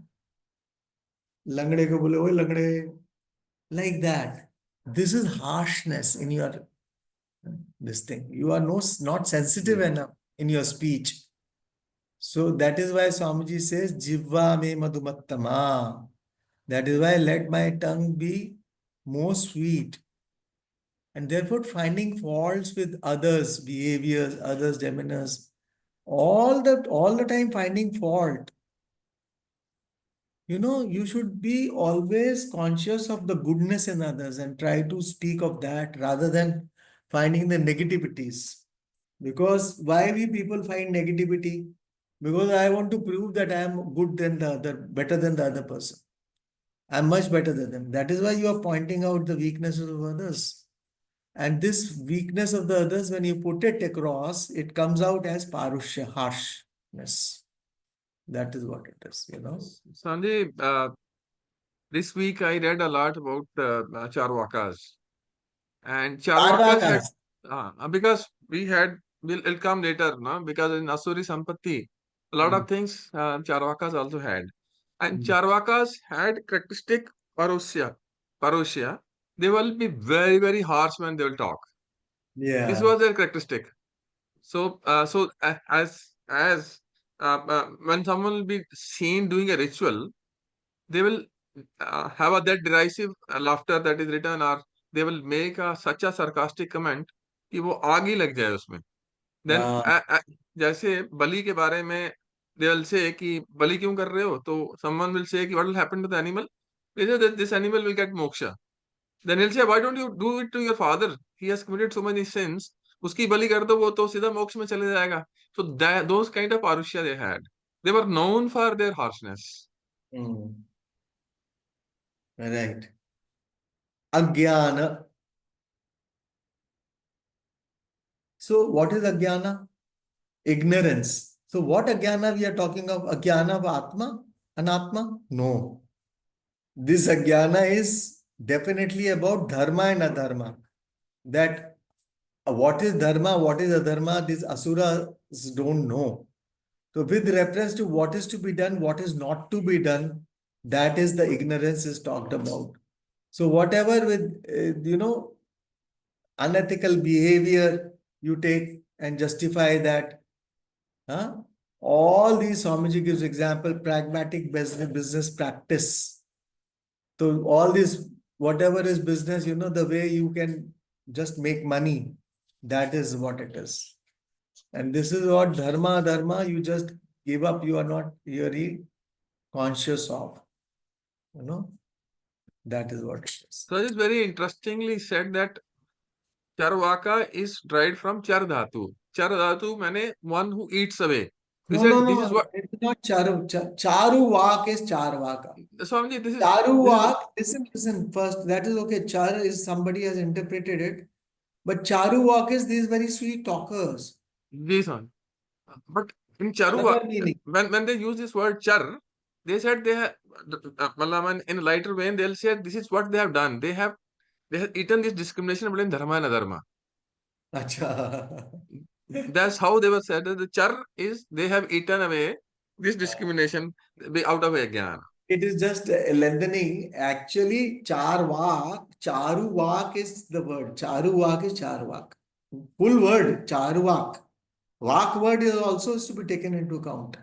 Speaker 1: Langde ko बोलोगे, langde. Like that. This is harshness in your this thing. You are not sensitive enough in your speech. So that is why Swamiji says, Jivva me madhumattama. That is why let my tongue be more sweet. And therefore finding faults with others' behaviors, others' demeanors, all the time finding fault. You should be always conscious of the goodness in others and try to speak of that rather than finding the negativities. Because why we people find negativity? Because I want to prove that I am good than the other, better than the other person. I'm much better than them. That is why you are pointing out the weaknesses of others. And this weakness of the others, when you put it across, it comes out as parushya, harshness. That is what it is,
Speaker 5: Sanjay, this week I read a lot about Charvakas. And Charvakas had, because it'll come later, no? Because in Asuri Sampatti, a lot of things Charvakas also had. And Charvakas had characteristic Parushya. They will be very, very harsh when they will talk. This was their characteristic. So, when someone will be seen doing a ritual, they will have that derisive laughter that is written, or they will make such a sarcastic comment कि वो आग ही लग जाए उसमें. Then जैसे बलि के बारे में they will say कि बलि क्यों कर रहे हो, तो someone will say कि what will happen to the animal? They say that this animal will get moksha. Then he'll say, why don't you do it to your father? He has committed so many sins. उसकी बलि कर दो, वो तो सीधा मोक्ष में चले जाएगा. So those kind of parushya they had. They were known for their harshness.
Speaker 1: Right. Ajnana. So what is ajnana? Ignorance. So what ajnana we are talking of? Ajnana of Atma? Anatma? No. This ajnana is definitely about dharma and adharma. That what is dharma, what is adharma, these asuras don't know. So with reference to what is to be done, what is not to be done, that is the ignorance is talked about. So whatever with, unethical behavior you take and justify that. Huh? All these Swamiji gives example, pragmatic business practice. So all this, whatever is business, the way you can just make money, that is what it is. And this is what dharma, you just give up, you are not really conscious of. That is what it is.
Speaker 5: So it's very interestingly said that Charvaka is derived from Char Dhatu. Char Dhatu means one who eats away. He
Speaker 1: No,
Speaker 5: said
Speaker 1: no,
Speaker 5: this is
Speaker 1: no.
Speaker 5: what
Speaker 1: It's not charu. Charu vak is charvaka.
Speaker 5: Swamiji, this is
Speaker 1: Charu
Speaker 5: this is
Speaker 1: vak, listen first. That is okay. Char is somebody has interpreted it. But charu vak is these very sweet talkers.
Speaker 5: this one. But in Charu,
Speaker 1: Another meaning.
Speaker 5: when they use this word char, they said they have in a lighter vein, they'll say this is what they have done. They have eaten this discrimination between dharma and adharma.
Speaker 1: Acha.
Speaker 5: That's how they were said that the char is they have eaten away this discrimination out of ajnana.
Speaker 1: It is just lengthening. Actually, charu vak is the word. Charu vak is charvak. Full word, charu vak. Vak word is also to be taken into account.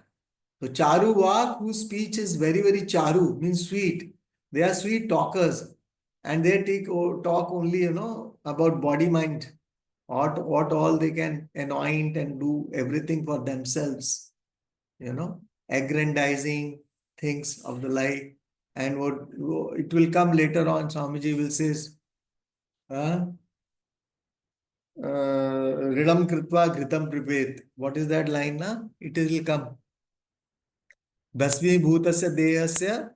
Speaker 1: So charu vak, whose speech is very, very charu, means sweet. They are sweet talkers. And they talk only, about body mind. What all they can anoint and do everything for themselves. Aggrandizing things of the life. And what it will come later on, Swamiji will say, Ridam kritva gritam pripet. What is that line? Na? It will come. Basmi bhutasya dehasya.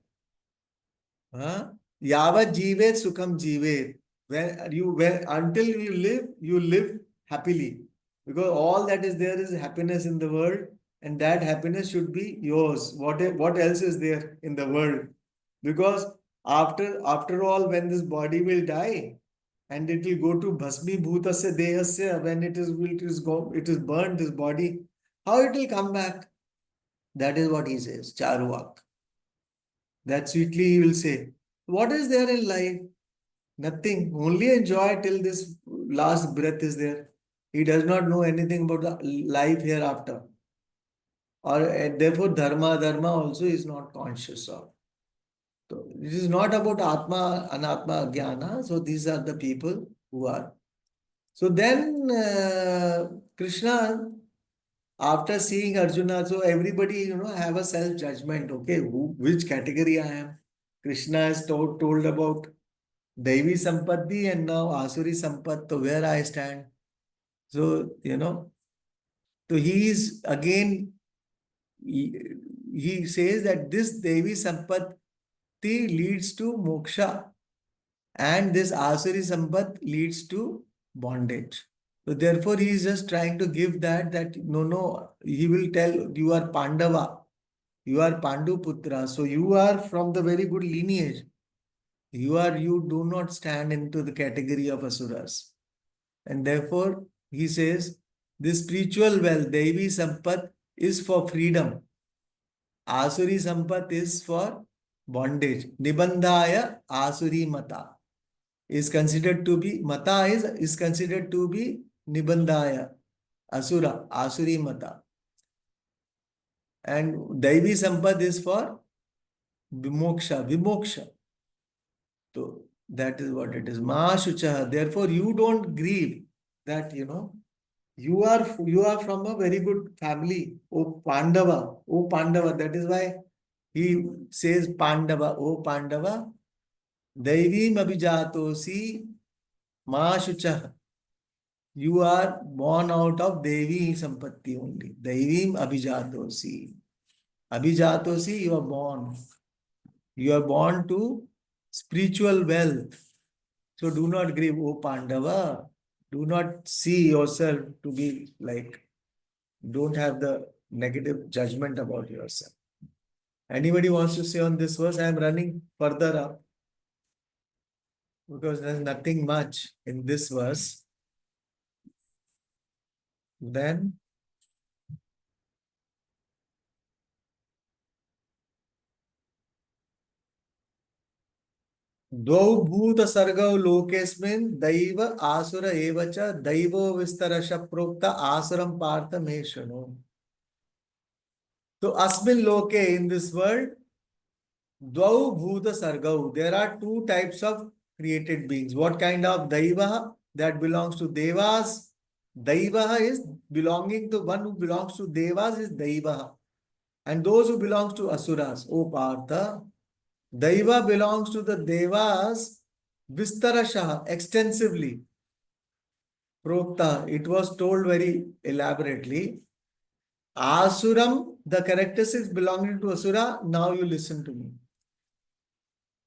Speaker 1: Yavat jivet sukham jivet. Until you live happily. Because all that is there is happiness in the world, and that happiness should be yours. What else is there in the world? Because after all, when this body will die, and it will go to bhasmi bhutasya dehasya, when it is burned, this body, how it will come back? That is what he says, Charuvak. That sweetly he will say. What is there in life? Nothing. Only enjoy till this last breath is there. He does not know anything about the life hereafter. Therefore, dharma also is not conscious of. So it is not about Atma, Anatma, Jnana. So these are the people who are. So then Krishna, after seeing Arjuna, so everybody, have a self-judgment. Okay, which category I am? Krishna has told about Devi Sampatti and now Asuri Sampat, so where I stand. So, so he is again, he says that this Devi Sampatti leads to moksha and this Asuri Sampat leads to bondage. So therefore, he is just trying to give that no, he will tell you are Pandava, you are Pandu Putra, so you are from the very good lineage. You do not stand into the category of Asuras. And therefore, he says, this spiritual wealth, Devi Sampat, is for freedom. Asuri Sampat is for bondage. Nibandhaya Asuri Mata is considered to be, Mata is considered to be Nibandhaya, Asura, Asuri Mata. And Devi Sampat is for Vimoksha. So that is what it is. Mahashucha. Therefore, you don't grieve that, you are from a very good family. Oh Pandava. Oh Pandava. That is why he says Pandava. Oh Pandava. Daivim abhijatosi Mahashucha. You are born out of Devi Sampatti only. Daivim abhijatosi. Abhijatosi, you are born. You are born to spiritual wealth. So do not grieve, O Pandava. Do not see yourself to be like, don't have the negative judgment about yourself. Anybody wants to say on this verse? I am running further up because there's nothing much in this verse. Then Dvau bhuta sargau lokesmin daiva asura evacha daivo vistarasha prokta asuram partha me shanu. So asmin loke, in this world, dvau bhuta sargau, there are two types of created beings. What kind of daiva? That belongs to devas. Daiva is belonging to one who belongs to devas is daiva. And those who belongs to asuras, O Partha, daiva belongs to the devas vistarasha, extensively. Prokta, it was told very elaborately. Asuram, the characteristics belonging to asura, now you listen to me.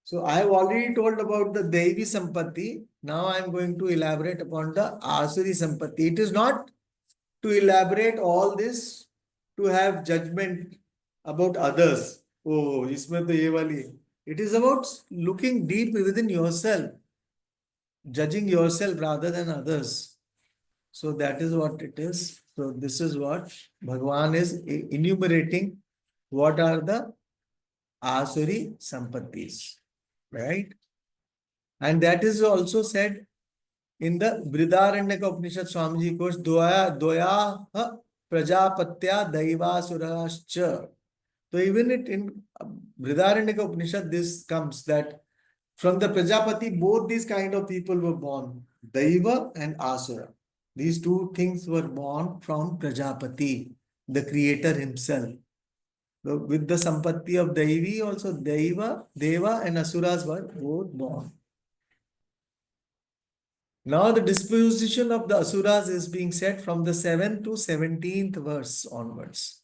Speaker 1: So I have already told about the Devi Sampatti. Now I am going to elaborate upon the Asuri Sampatti. It is not to elaborate all this to have judgment about others. Oh, isme to ye wali. It is about looking deep within yourself, judging yourself rather than others. So that is what it is. So this is what Bhagavan is enumerating. What are the Asuri Sampattis, right? And that is also said in the Brihadaranyaka Upanishad. Swamiji quotes Doya Prajapatya Daivasuraschya. So even it in Brihadaranyaka Upanishad, this comes that from the Prajapati, both these kind of people were born, Daiva and Asura. These two things were born from Prajapati, the creator himself. So with the Sampatti of Daivi, also Daiva, Deva and Asuras were both born. Now the disposition of the Asuras is being said from the 7th to 17th verse onwards.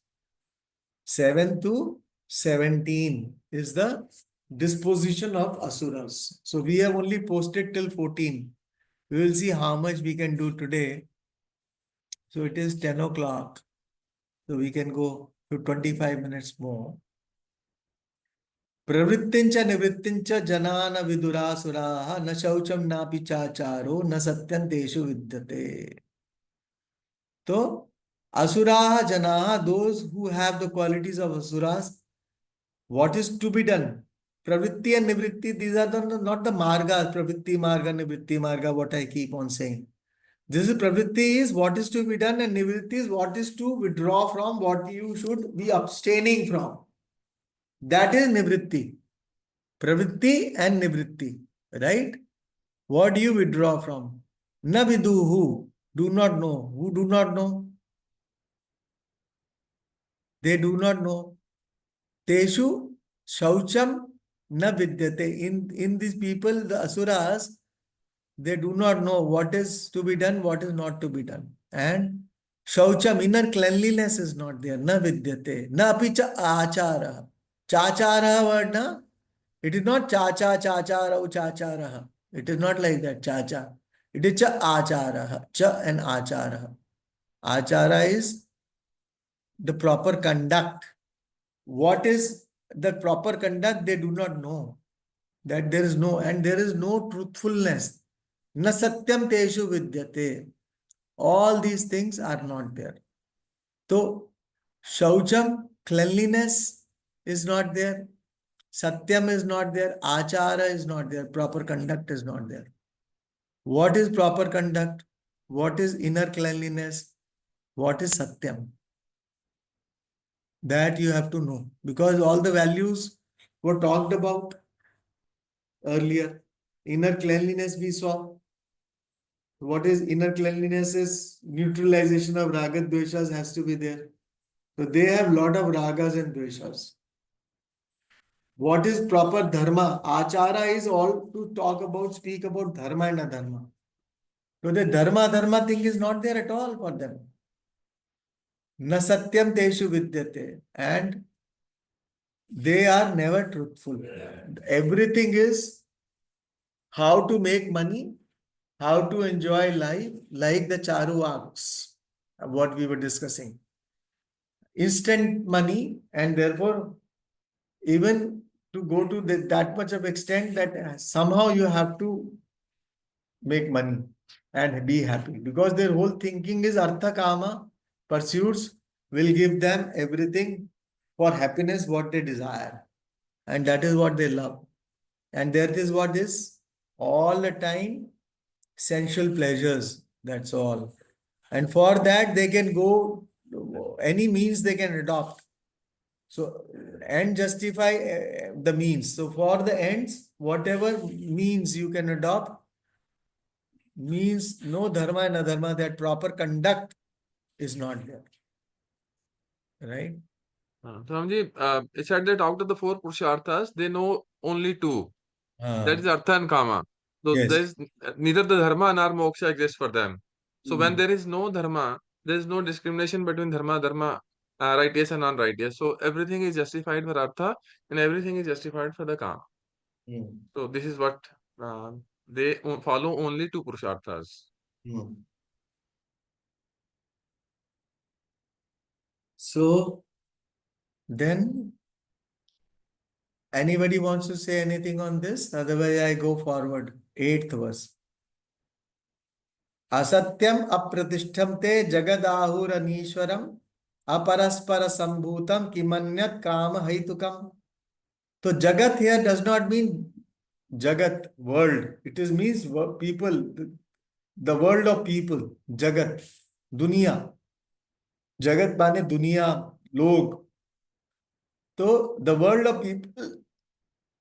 Speaker 1: 7 to 17 is the disposition of Asuras. So we have only posted till 14. We will see how much we can do today. So it is 10 o'clock. So we can go to 25 minutes more. प्रवृत्तिंच निवृत्तिंच जनान विदुरासुराः न शौचम नापि चाचारो न सत्यं तेषु विद्यते. तो asuraha janaha, those who have the qualities of asuras, what is to be done? Pravritti and nivritti, these are not the margas, pravritti marga, nivritti marga, what I keep on saying. This is pravritti is what is to be done, and nivritti is what is to withdraw from, what you should be abstaining from. That is nivritti. Pravritti and nivritti, right? What do you withdraw from? Na viduhu, do not know. Who do not know? They do not know. Teshu shaucham na vidyate. In these people, the asuras, they do not know what is to be done, what is not to be done. And shaucham, inner cleanliness is not there. Na vidyate. Na apicha achara. Chachara word na? It is not chacha, chachara, chachara. It is not like that, chacha. It is cha achara. Cha and achara. Achara is the proper conduct. What is the proper conduct? They do not know. That there is no, and there is no truthfulness. Na satyam teshu vidyate. All these things are not there. So, shaucham, cleanliness is not there. Satyam is not there. Achara is not there. Proper conduct is not there. What is proper conduct? What is inner cleanliness? What is satyam? That you have to know, because all the values were talked about earlier. Inner cleanliness we saw. What is inner cleanliness is neutralization of raga dveshas has to be there. So they have lot of ragas and dveshas. What is proper dharma? Achara is all to talk about, speak about dharma and adharma. So the dharma thing is not there at all for them. Na satyam teshu vidyate. And they are never truthful. Everything is how to make money, how to enjoy life, like the Charuaks, what we were discussing. Instant money, and therefore, even to go to that much of extent that somehow you have to make money and be happy, because their whole thinking is artha kama, pursuits will give them everything for happiness, what they desire. And that is what they love. And there is what is all the time sensual pleasures. That's all. And for that, they can go any means they can adopt. So, and justify the means. So, for the ends, whatever means you can adopt means no dharma and adharma, that proper conduct is not there. Right?
Speaker 5: Swamiji, it said that out of the four Purusharthas, they know only two. That is Artha and Kama. So there
Speaker 1: Yes.
Speaker 5: is neither the Dharma nor Moksha exists for them. So when
Speaker 1: Mm.
Speaker 5: there is no Dharma, there is no discrimination between Dharma, righteous and non-righteous. So everything is justified for Artha and everything is justified for the Kama.
Speaker 1: Mm.
Speaker 5: So this is what they follow only two Purusharthas.
Speaker 1: Mm. So then anybody wants to say anything on this? Otherwise, I go forward. 8th verse. असत्यम अप्रतिष्ठम ते जगदाहुरनीश्वरम अपरस्पर संभूतम किमन्यत काम हेतुकम. So Jagat here does not mean Jagat, world. It is means people, the world of people. Jagat, दुनिया. Jagat माने दुनिया, लोग. So the world of people,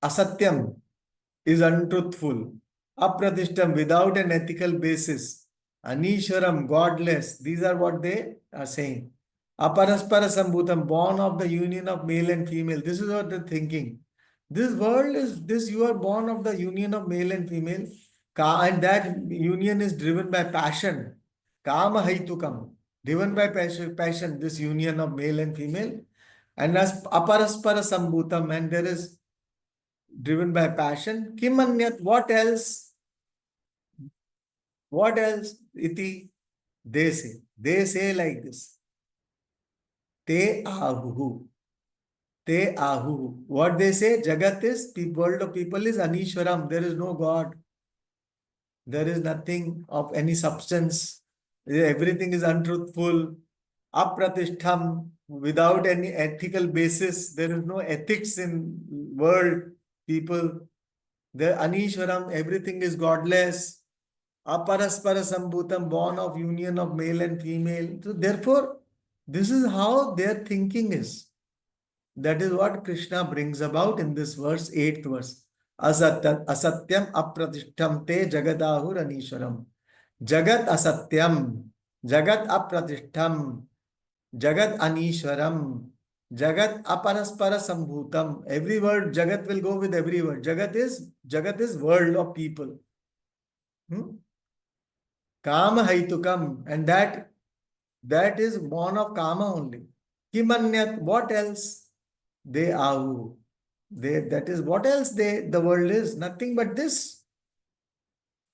Speaker 1: asatyam, is untruthful. Apratishtam, without an ethical basis. Anishwaram, godless. These are what they are saying. Aparaspara sambhutam, born of the union of male and female. This is what they're thinking. This world is this, you are born of the union of male and female. And that union is driven by passion. Kama haitukam. Driven by passion, this union of male and female. And as aparaspara sambhutam, and there is driven by passion. Kimanyat, what else? What else? Iti, they say like this. Te ahu. Te ahu. What they say? Jagat is, world of people is Anishwaram. There is no God. There is nothing of any substance. Everything is untruthful. Apratishtham, without any ethical basis. There is no ethics in world, people. The Anishwaram, everything is godless. Aparaspara sambhutam, born of union of male and female. So therefore, this is how their thinking is. That is what Krishna brings about in this verse, 8th verse. Asatyam apratishtam te jagadahur anishwaram. Jagat asatyam, jagat apratishtam, jagat anishwaram, jagat aparaspara sambhutam. Every word, jagat will go with every word. Jagat is world of people. Kama haitukam, and that is born of Kama only. Kimanyat, what else? They ahu. That is what else the world is. Nothing but this.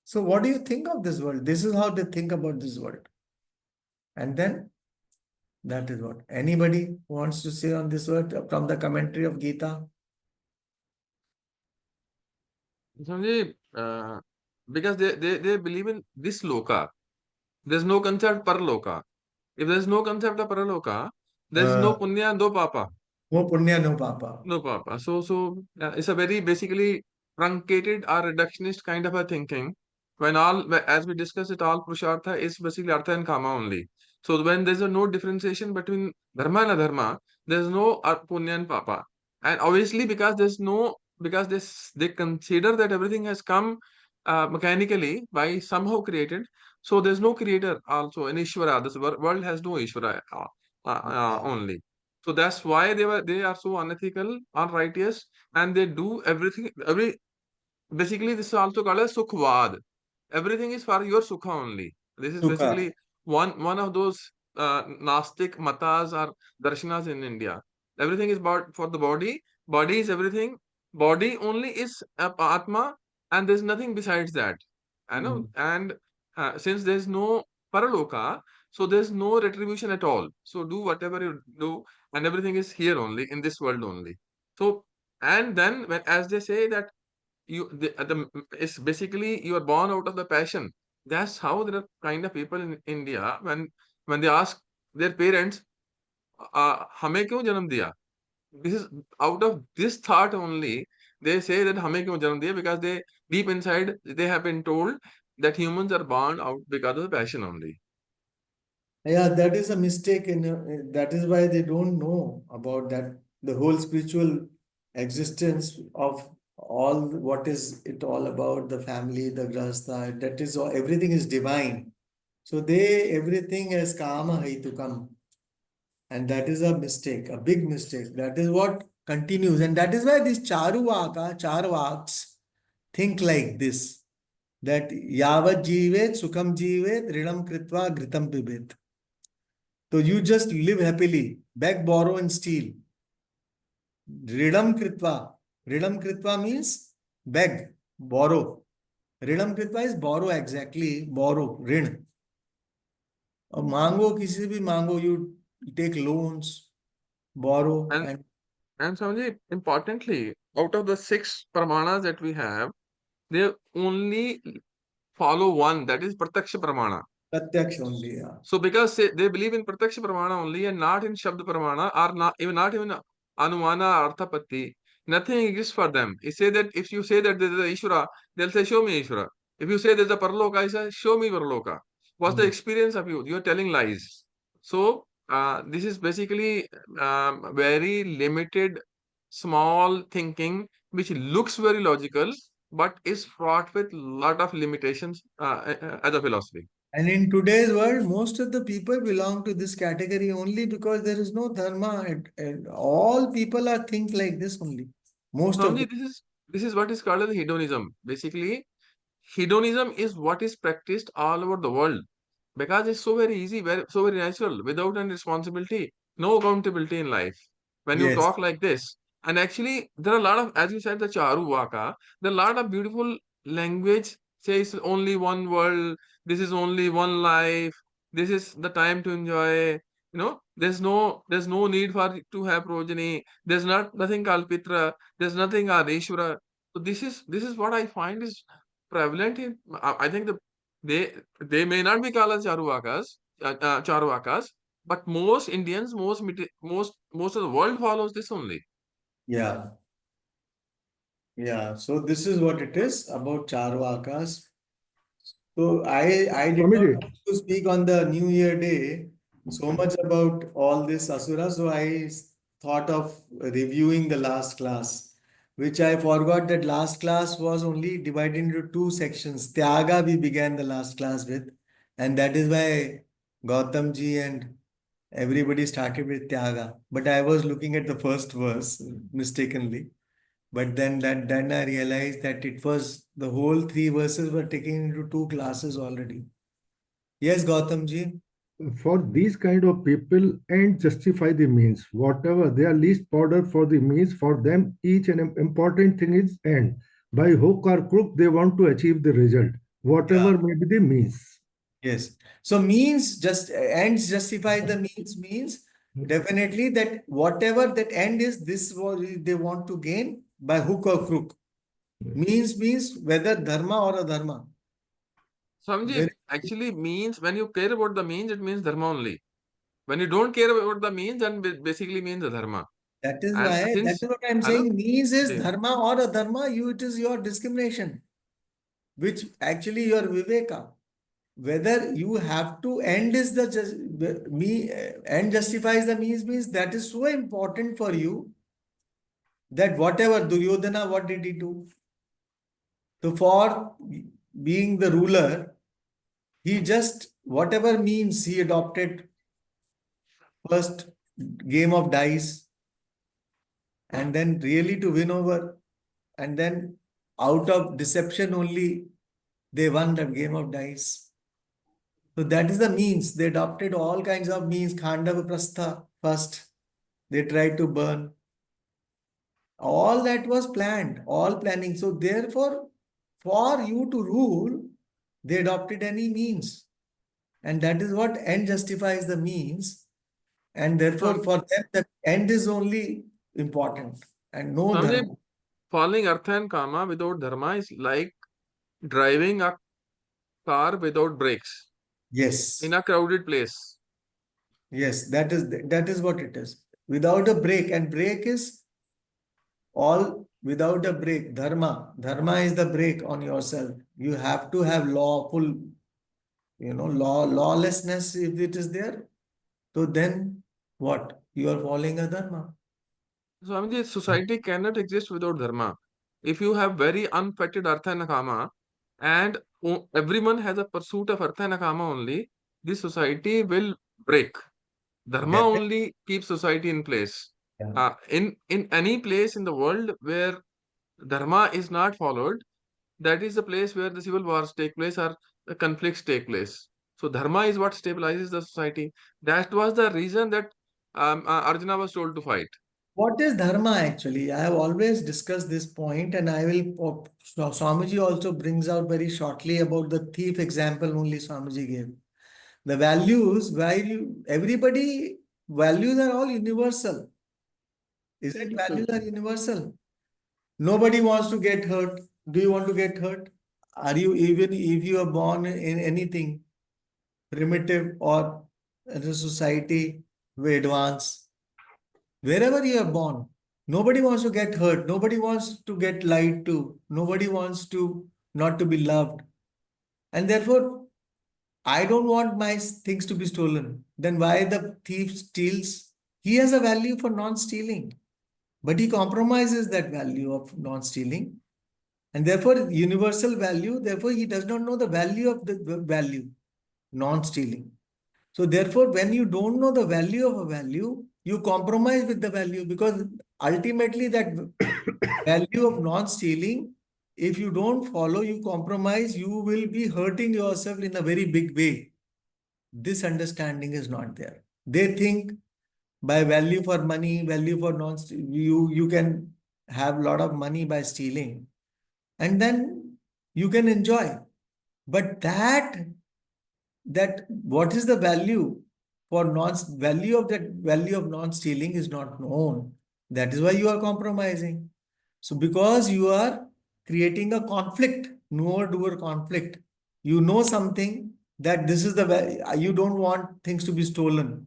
Speaker 1: So what do you think of this world? This is how they think about this world. And then that is what. Anybody wants to say on this word from the commentary of Gita?
Speaker 5: Swamiji, because they believe in this loka. There's no concept paraloka. If there's no concept of paraloka, there's no punya and no papa.
Speaker 1: No punya, no papa.
Speaker 5: No papa. So it's a very basically truncated or reductionist kind of a thinking. When as we discussed it, all Purushartha is basically Artha and Kama only. So when there's no differentiation between Dharma and Adharma, there's no Punya and Papa. And obviously because they consider that everything has come mechanically by somehow created. So there's no creator also in Ishvara. This world has no Ishvara only. So that's why they are so unethical, unrighteous, and they do everything. Basically this is also called as sukhvad. Everything is for your sukha only. This is
Speaker 1: Sukha.
Speaker 5: basically one of those Nastic matas or darshanas in India. Everything is about for the body. Body is everything. Body only is Atma, and there's nothing besides that. I know. And since there's no paraloka, so there's no retribution at all. So do whatever you do, and everything is here only in this world only. So and then when as they say that it's basically you are born out of the passion. That's how there are kind of people in India when they ask their parents, हमें क्यों जन्म दिया? This is out of this thought only they say that हमें क्यों जन्म दिया, because they deep inside they have been told that humans are born out because of passion only.
Speaker 1: Yeah, that is a mistake, that is why they don't know about that, the whole spiritual existence of all what is it all about, the family, the grahastha, that is all, everything is divine. So they everything as kama haitukam. And that is a mistake, a big mistake. That is what continues. And that is why these charvaks think like this, that yavat jivet, sukham jivet, rinam kritva, gritam pibet. So you just live happily, beg, borrow, and steal. Ridam kritva. Ridam kritva means beg, borrow. Ridam kritva is borrow, exactly, borrow, rin. और मांगो किसी से भी मांगो, you take loans, borrow,
Speaker 5: And
Speaker 1: and
Speaker 5: Swamiji, importantly, out of the 6 pramanas that we have, they only follow one, that is Pratyaksha Pramana.
Speaker 1: pratyaksh only. Yeah.
Speaker 5: So because they believe in Pratyaksha Pramana only and not in Shabda Pramana, or not even Anumana Arthapatti, nothing exists for them. It say that if you say that there is a Ishvara, they'll say, show me Ishvara. If you say there's a Paraloka, I say, show me Paraloka. What's the experience of you? You're telling lies. So this is basically very limited, small thinking, which looks very logical, but is fraught with lot of limitations as a philosophy.
Speaker 1: And in today's world, most of the people belong to this category only because there is no dharma. And all people are think like this only. Most of
Speaker 5: Swamiji,
Speaker 1: them.
Speaker 5: this is what is called as hedonism. Basically, hedonism is what is practiced all over the world because it's so very easy, so very natural, without any responsibility, no accountability in life. When you
Speaker 1: Yes.
Speaker 5: talk like this, and actually there are a lot of, as you said, the charu vaka, there are a lot of beautiful language says only one world, this is only one life, this is the time to enjoy. There's no need for to have progeny. There's nothing called pitra. There's nothing called Ishvara. So this is what I find is prevalent in. I think they may not be called as Charuvakas, but most Indians, most of the world follows this only.
Speaker 1: Yeah. Yeah. So this is what it is about Charvakas. So I did not
Speaker 7: Swamiji,
Speaker 1: want to speak on the New Year day so much about all this Asura. So I thought of reviewing the last class, which I forgot that last class was only divided into 2 sections. Tyaga we began the last class with, and that is why Gautam ji and everybody started with Tyaga. But I was looking at the first verse mistakenly. But then I realized that it was the whole 3 verses were taken into 2 classes already. Yes, Gautam ji.
Speaker 7: for these kind of people and justify the means, whatever they are least order for the means, for them each and important thing is end. By hook or crook, they want to achieve the result, whatever may be the means.
Speaker 1: Yes. So means just ends justify the means definitely that whatever that end is, this was they want to gain by hook or crook. Means whether dharma or adharma.
Speaker 5: Samji, actually means when you care about the means, it means dharma only. When you don't care about the means, then basically means the dharma.
Speaker 1: That is
Speaker 5: And
Speaker 1: why, that
Speaker 5: since
Speaker 1: is what I'm
Speaker 5: I know,
Speaker 1: saying. Means is
Speaker 5: ji,
Speaker 1: dharma or adharma, it is your discrimination, which actually your viveka. Whether you have to end is end justifies the means that is so important for you that whatever Duryodhana, what did he do? So for being the ruler, he just whatever means he adopted first game of dice and then really to win over, and then out of deception only they won that game of dice. So that is the means. They adopted all kinds of means. Khandava Prastha first. They tried to burn. All that was planned, all planning. So therefore, for you to rule, they adopted any means. And that is what end justifies the means. And therefore,
Speaker 5: Sam-
Speaker 1: for them, the end is only important and no
Speaker 5: Samji,
Speaker 1: dharma.
Speaker 5: following artha and kama without dharma is like driving a car without brakes in
Speaker 1: Yes.
Speaker 5: a crowded place.
Speaker 1: Yes, that is what it is. Without a brake, and brake is all without a brake. Dharma is the brake on yourself. You have to have lawful, lawlessness if it is there. So then what? You are following a dharma.
Speaker 5: So, Swamiji, society cannot exist without dharma. If you have very unfettered artha and kama, and everyone has a pursuit of artha and kama only, this society will break. Dharma
Speaker 1: Definitely.
Speaker 5: only keeps society in place.
Speaker 1: Yeah.
Speaker 5: In any place in the world where dharma is not followed, that is the place where the civil wars take place or the conflicts take place. So dharma is what stabilizes the society. That was the reason that Arjuna was told to fight.
Speaker 1: What is dharma actually? I have always discussed this point, and I will. Swamiji also brings out very shortly about the thief example only Swamiji gave. The values, everybody, values are all universal. Is it values are universal? Nobody wants to get hurt. Do you want to get hurt? Are you, even if you are born in anything primitive or in a society way advanced, wherever you are born, nobody wants to get hurt. Nobody wants to get lied to. Nobody wants to not to be loved. And therefore, I don't want my things to be stolen. Then why the thief steals? He has a value for non-stealing, but he compromises that value of non-stealing. And therefore, universal value, therefore, he does not know the value of the value, non-stealing. So therefore, when you don't know the value of a value, you compromise with the value, because ultimately that value of non-stealing, if you don't follow, you compromise, you will be hurting yourself in a very big way. This understanding is not there. They think by value for money, value for you can have a lot of money by stealing, and then you can enjoy. But that what is the value for value of non-stealing is not known. That is why you are compromising. So because you are creating a conflict, knower-doer conflict. You know something that this is you don't want things to be stolen,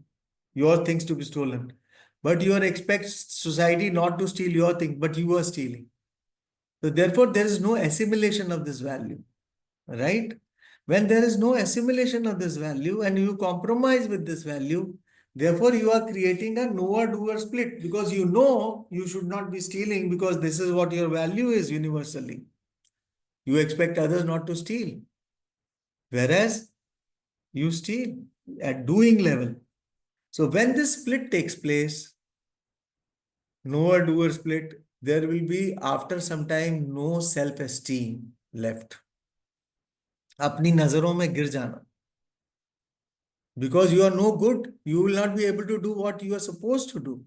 Speaker 1: your things to be stolen. But you are expect society not to steal your thing, but you are stealing. So therefore, there is no assimilation of this value, right? When there is no assimilation of this value and you compromise with this value, therefore you are creating a knower-doer split, because you know you should not be stealing because this is what your value is universally. You expect others not to steal, whereas you steal at doing level. So when this split takes place, knower-doer split, there will be after some time no self-esteem left. अपनी नजरों में गिर जाना. Because you are no good, you will not be able to do what you are supposed to do.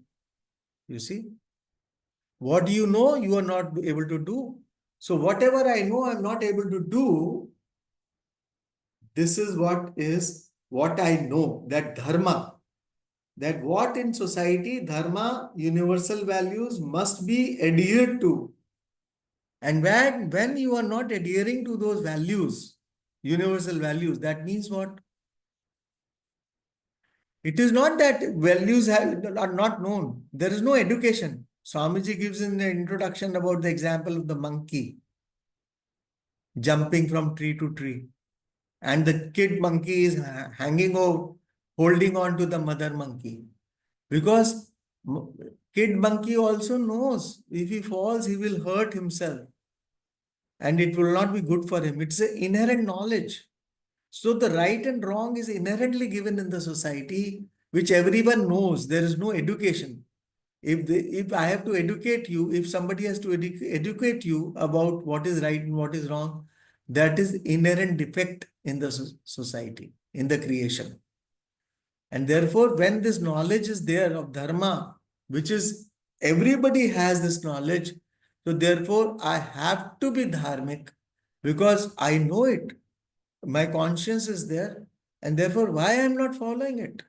Speaker 1: You see? What you know, you are not able to do. So whatever I know I'm not able to do, this is what I know, that dharma. That what in society, dharma, universal values must be adhered to. And when you are not adhering to those values, universal values, that means what? It is not that values are not known. There is no education. Swamiji gives in the introduction about the example of the monkey jumping from tree to tree. And the kid monkey is hanging over, holding on to the mother monkey. Because kid monkey also knows if he falls, he will hurt himself. And it will not be good for him. It's an inherent knowledge. So the right and wrong is inherently given in the society, which everyone knows. There is no education. If I have to educate you, if somebody has to educate you about what is right and what is wrong, that is inherent defect in the society, in the creation. And therefore, when this knowledge is there of dharma, which is everybody has this knowledge, so therefore I have to be dharmic because I know it. My conscience is there, and therefore why I am not following it?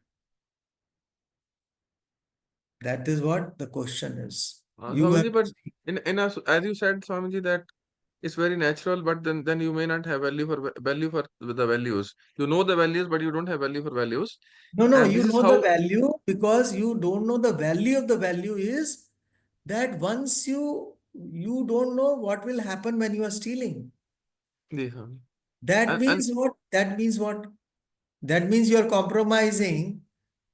Speaker 1: That is what the question is. You have
Speaker 5: Swamiji, but as you said, Swamiji, that it's very natural, but then you may not have value for the values. You know the values, but you don't have value for values.
Speaker 1: no,
Speaker 5: And
Speaker 1: you
Speaker 5: this is
Speaker 1: know the
Speaker 5: how
Speaker 1: value because you don't know the value of the value is that once you you don't know what will happen when you are stealing.
Speaker 5: जी हाँ
Speaker 1: That
Speaker 5: and
Speaker 1: means what? That means what? That means you are compromising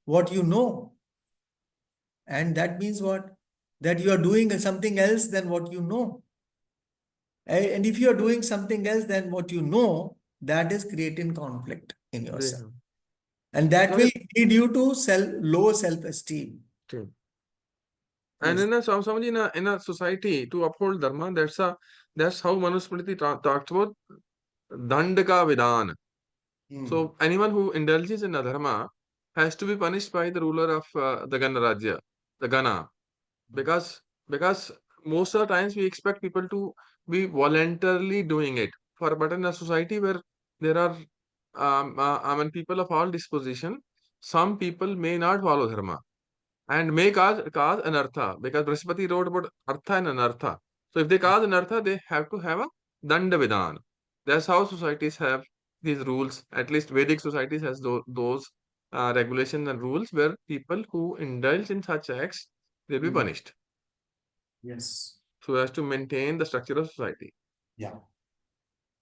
Speaker 1: what you know. And that means what? That you are doing something else than what you know. And if you are doing something else than what you know, that is creating conflict in
Speaker 5: ji
Speaker 1: yourself.
Speaker 5: हाँ
Speaker 1: And that
Speaker 5: Swami,
Speaker 1: will lead you to low self-esteem.
Speaker 5: okay. And
Speaker 1: Yes.
Speaker 5: Swamiji, in a society to uphold dharma, that's how Manusmriti talks about Dandaka Vidan.
Speaker 1: Hmm.
Speaker 5: So anyone who indulges in adharma has to be punished by the ruler of the Ganarajya, the Gana, because because most of the times we expect people to be voluntarily doing it. But in a society where there are I mean people of all disposition, some people may not follow dharma and may cause anartha, because Brihaspati wrote about artha and anartha. So if they cause anartha, they have to have a danda vidan. That's how societies have these rules. At least Vedic societies has those regulations and rules where people who indulge in such acts will be
Speaker 1: Hmm.
Speaker 5: punished,
Speaker 1: Yes.
Speaker 5: so as to maintain the structure of society.
Speaker 1: Yeah.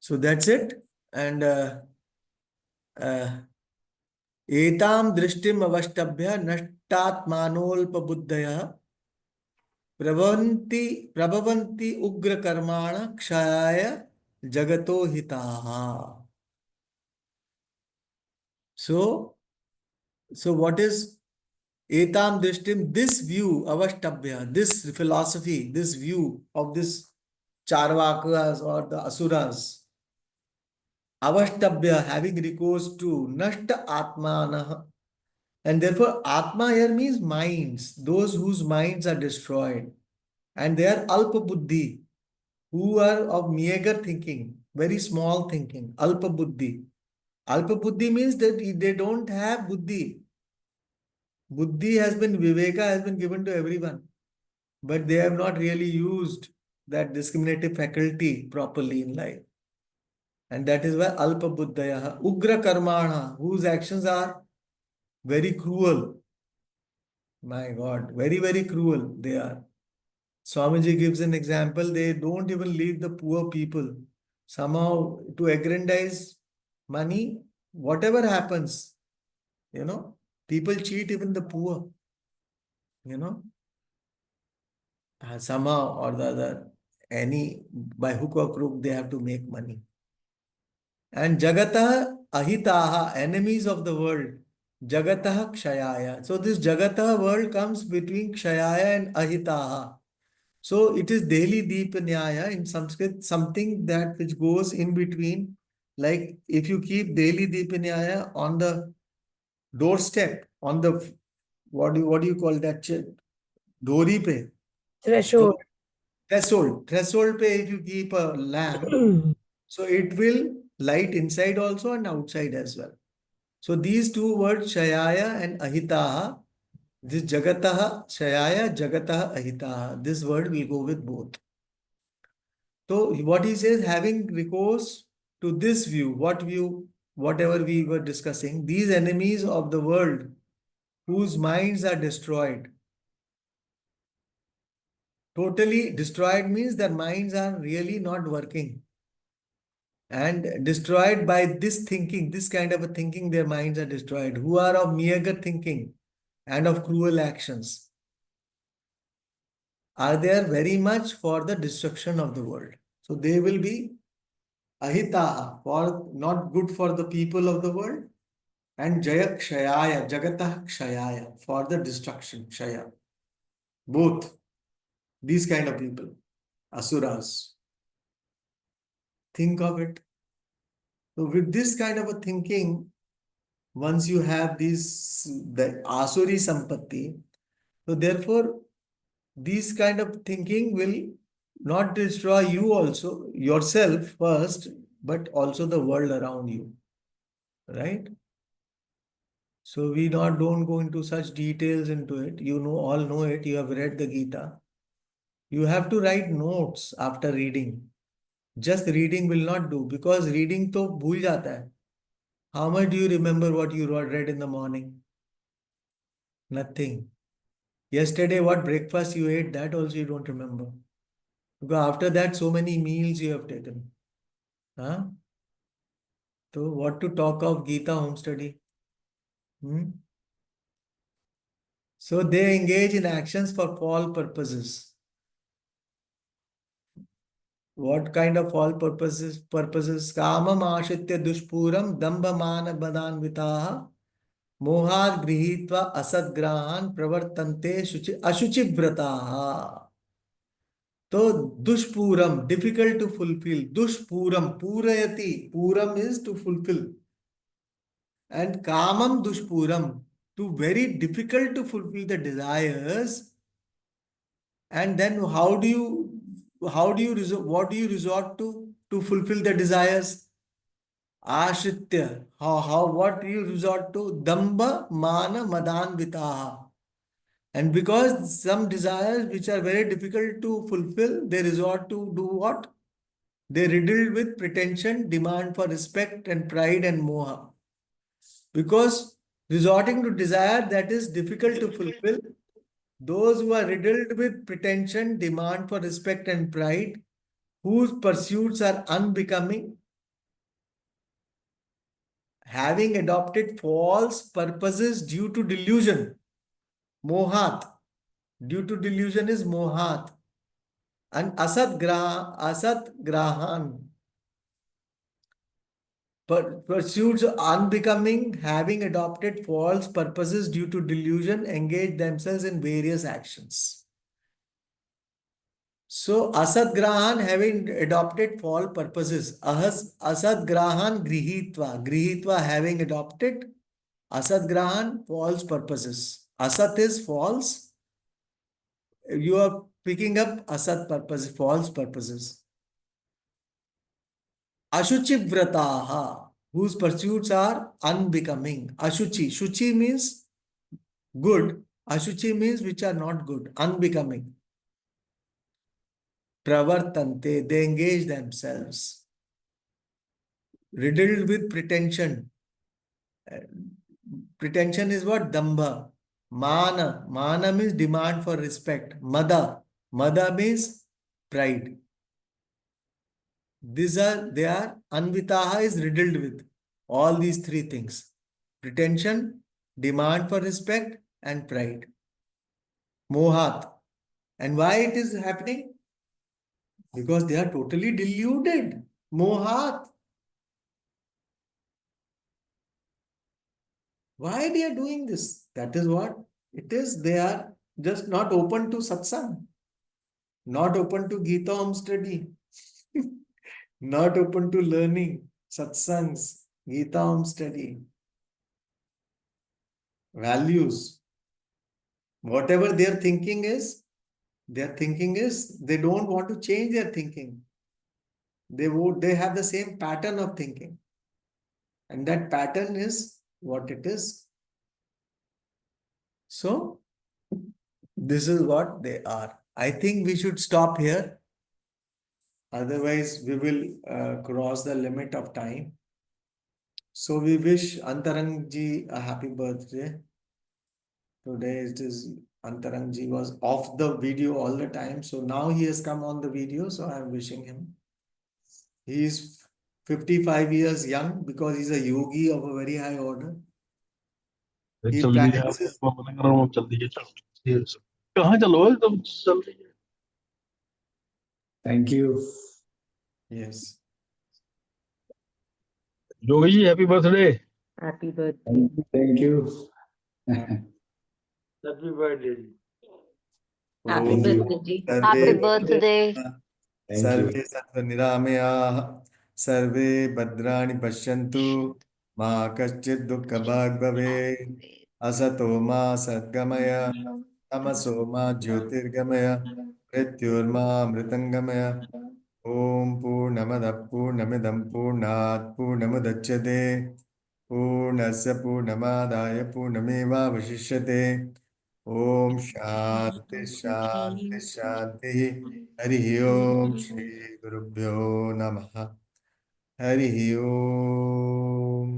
Speaker 1: So that's it. And एतां दृष्टिम अवष्टभ्य नष्टात्मानोल्पबुद्धयः प्रभवन्ति उग्रकर्माण क्षयाय जगतो हिताः. So what is etam drishtim? This view, avashtabhya, this philosophy, this view of this charvakas or the asuras, avashtabhya, having recourse to nashta atmanah. And therefore, Atma here means minds, those whose minds are destroyed. And they are Alpa Buddhi, who are of meager thinking, very small thinking, Alpa Buddhi. Alpa Buddhi means that they don't have Buddhi. Buddhi has been, Viveka has been given to everyone, but they have not really used that discriminative faculty properly in life. And that is why Alpa Buddhaya, Ugra Karmana, whose actions are very cruel. My God, very, very cruel they are. Swamiji gives an example. They don't even leave the poor people. Somehow to aggrandize money, whatever happens, people cheat even the poor, you know, somehow or the other, by hook or crook, they have to make money. And Jagataha Ahitaha, enemies of the world, Jagataha Kshayaya. So this Jagataha world comes between Kshayaya and Ahitaha. So it is Deli Deep Nyaya in Sanskrit, something that which goes in between. Like if you keep Deli Deep Nyaya on the doorstep, on the what do you call that? Dori pe.
Speaker 4: Threshold.
Speaker 1: Threshold pe if you keep a lamp, so it will light inside also and outside as well. So these two words, Shayaya and Ahitaha, this Jagataha, Shayaya, Jagataha, Ahitaha, this word will go with both. So what he says, having recourse to this view, whatever we were discussing, these enemies of the world whose minds are destroyed. Totally destroyed means their minds are really not working. And destroyed by this thinking, this kind of a thinking, their minds are destroyed, who are of meager thinking and of cruel actions, are there very much for the destruction of the world. So they will be ahitaha, for not good for the people of the world, and jaya kshayaya, jagatah kshayaya, for the destruction, kshaya. Both these kind of people, asuras. Think of it. So with this kind of a thinking, once you have the asuri sampatti, so therefore these kind of thinking will not destroy you also, yourself first, but also the world around you, right? So we don't go into such details into it. All know it. You have read the Gita. You have to write notes after reading. Just reading will not do, because reading to bhul jata hai. How much do you remember what you read in the morning? Nothing. Yesterday, what breakfast you ate, that also you don't remember. Because after that, so many meals you have taken. Huh? So what to talk of Gita home study? Hmm? So they engage in actions for false purposes. What kind of false purposes? Kamam ashitya dushpuram dambhamana badanvitaha mohad grihitva asadgrahan pravartante ashuchi vrataha. So dushpuram, difficult to fulfill. Dushpuram, purayati. Puram is to fulfill. And kamam dushpuram, to very difficult to fulfill the desires. And then what do you resort to fulfill the desires? Ashritya. What do you resort to? Damba, mana, madan, vitaha. And because some desires which are very difficult to fulfill, they resort to do what? They riddled with pretension, demand for respect and pride and moha. Because resorting to desire that is difficult to fulfill, those who are riddled with pretension, demand for respect and pride, whose pursuits are unbecoming, having adopted false purposes due to delusion, mohat, due to delusion is mohat, and asat grahan, pursuits unbecoming, having adopted false purposes due to delusion, engage themselves in various actions. So, asadgrahan having adopted false purposes, asadgrahan grihitva, grihitva having adopted, asadgrahan false purposes. Asat is false. You are picking up asat purposes, false purposes. Ashuchi vrataha, whose pursuits are unbecoming. Ashuchi, shuchi means good. Ashuchi means which are not good, unbecoming. Pravartante, they engage themselves. Riddled with pretension. Pretension is what? Damba. Mana. Mana means demand for respect. Mada. Mada means pride. They are, Anvitaha is riddled with all these three things. Pretension, demand for respect and pride. Mohat. And why it is happening? Because they are totally deluded. Mohat. Why they are doing this? That is what it is. They are just not open to satsang, not open to Gita home study, not open to learning satsangs, Gita home study, values. Whatever their thinking is, they don't want to change their thinking. They have the same pattern of thinking. And that pattern is what it is. So, this is what they are. I think we should stop here. Otherwise, we will cross the limit of time. So, we wish Antarang ji a happy birthday. Today it is Antarang ji was off the video all the time. So, now he has come on the video. So, I am wishing him. He is 55 years young because he's a yogi of a very high order. He
Speaker 9: चल रही है
Speaker 1: practices.
Speaker 9: चल रही है कहाँ चलो एकदम चल रही है
Speaker 10: Thank you.
Speaker 1: Yes.
Speaker 9: Jogi ji happy birthday
Speaker 8: Happy birthday.
Speaker 10: Thank you.
Speaker 9: हैप्पी birthday
Speaker 8: Happy
Speaker 1: Om
Speaker 8: birthday, Ji.
Speaker 3: Happy birthday.
Speaker 10: Thank
Speaker 1: सर्वे
Speaker 10: you.
Speaker 1: सर्वनिरामयाः सर्वे भद्राणि पश्यन्तु मा कश्चित् दुःखभाग् भवेत् असतो मा सद्गमय तमसो मा ज्योतिर्गमय मृत्युर्मा मृतङ्गमय ॐ पूर्णमदः पूर्णमिदं पूर्णात् पूर्णमुदच्यते पूर्णस्य पूर्णमादाय पूर्णमेवावशिष्यते ॐ शान्ति शान्ति शान्तिः हरिः ओम श्री गुरुभ्यो नमः हरिः ओम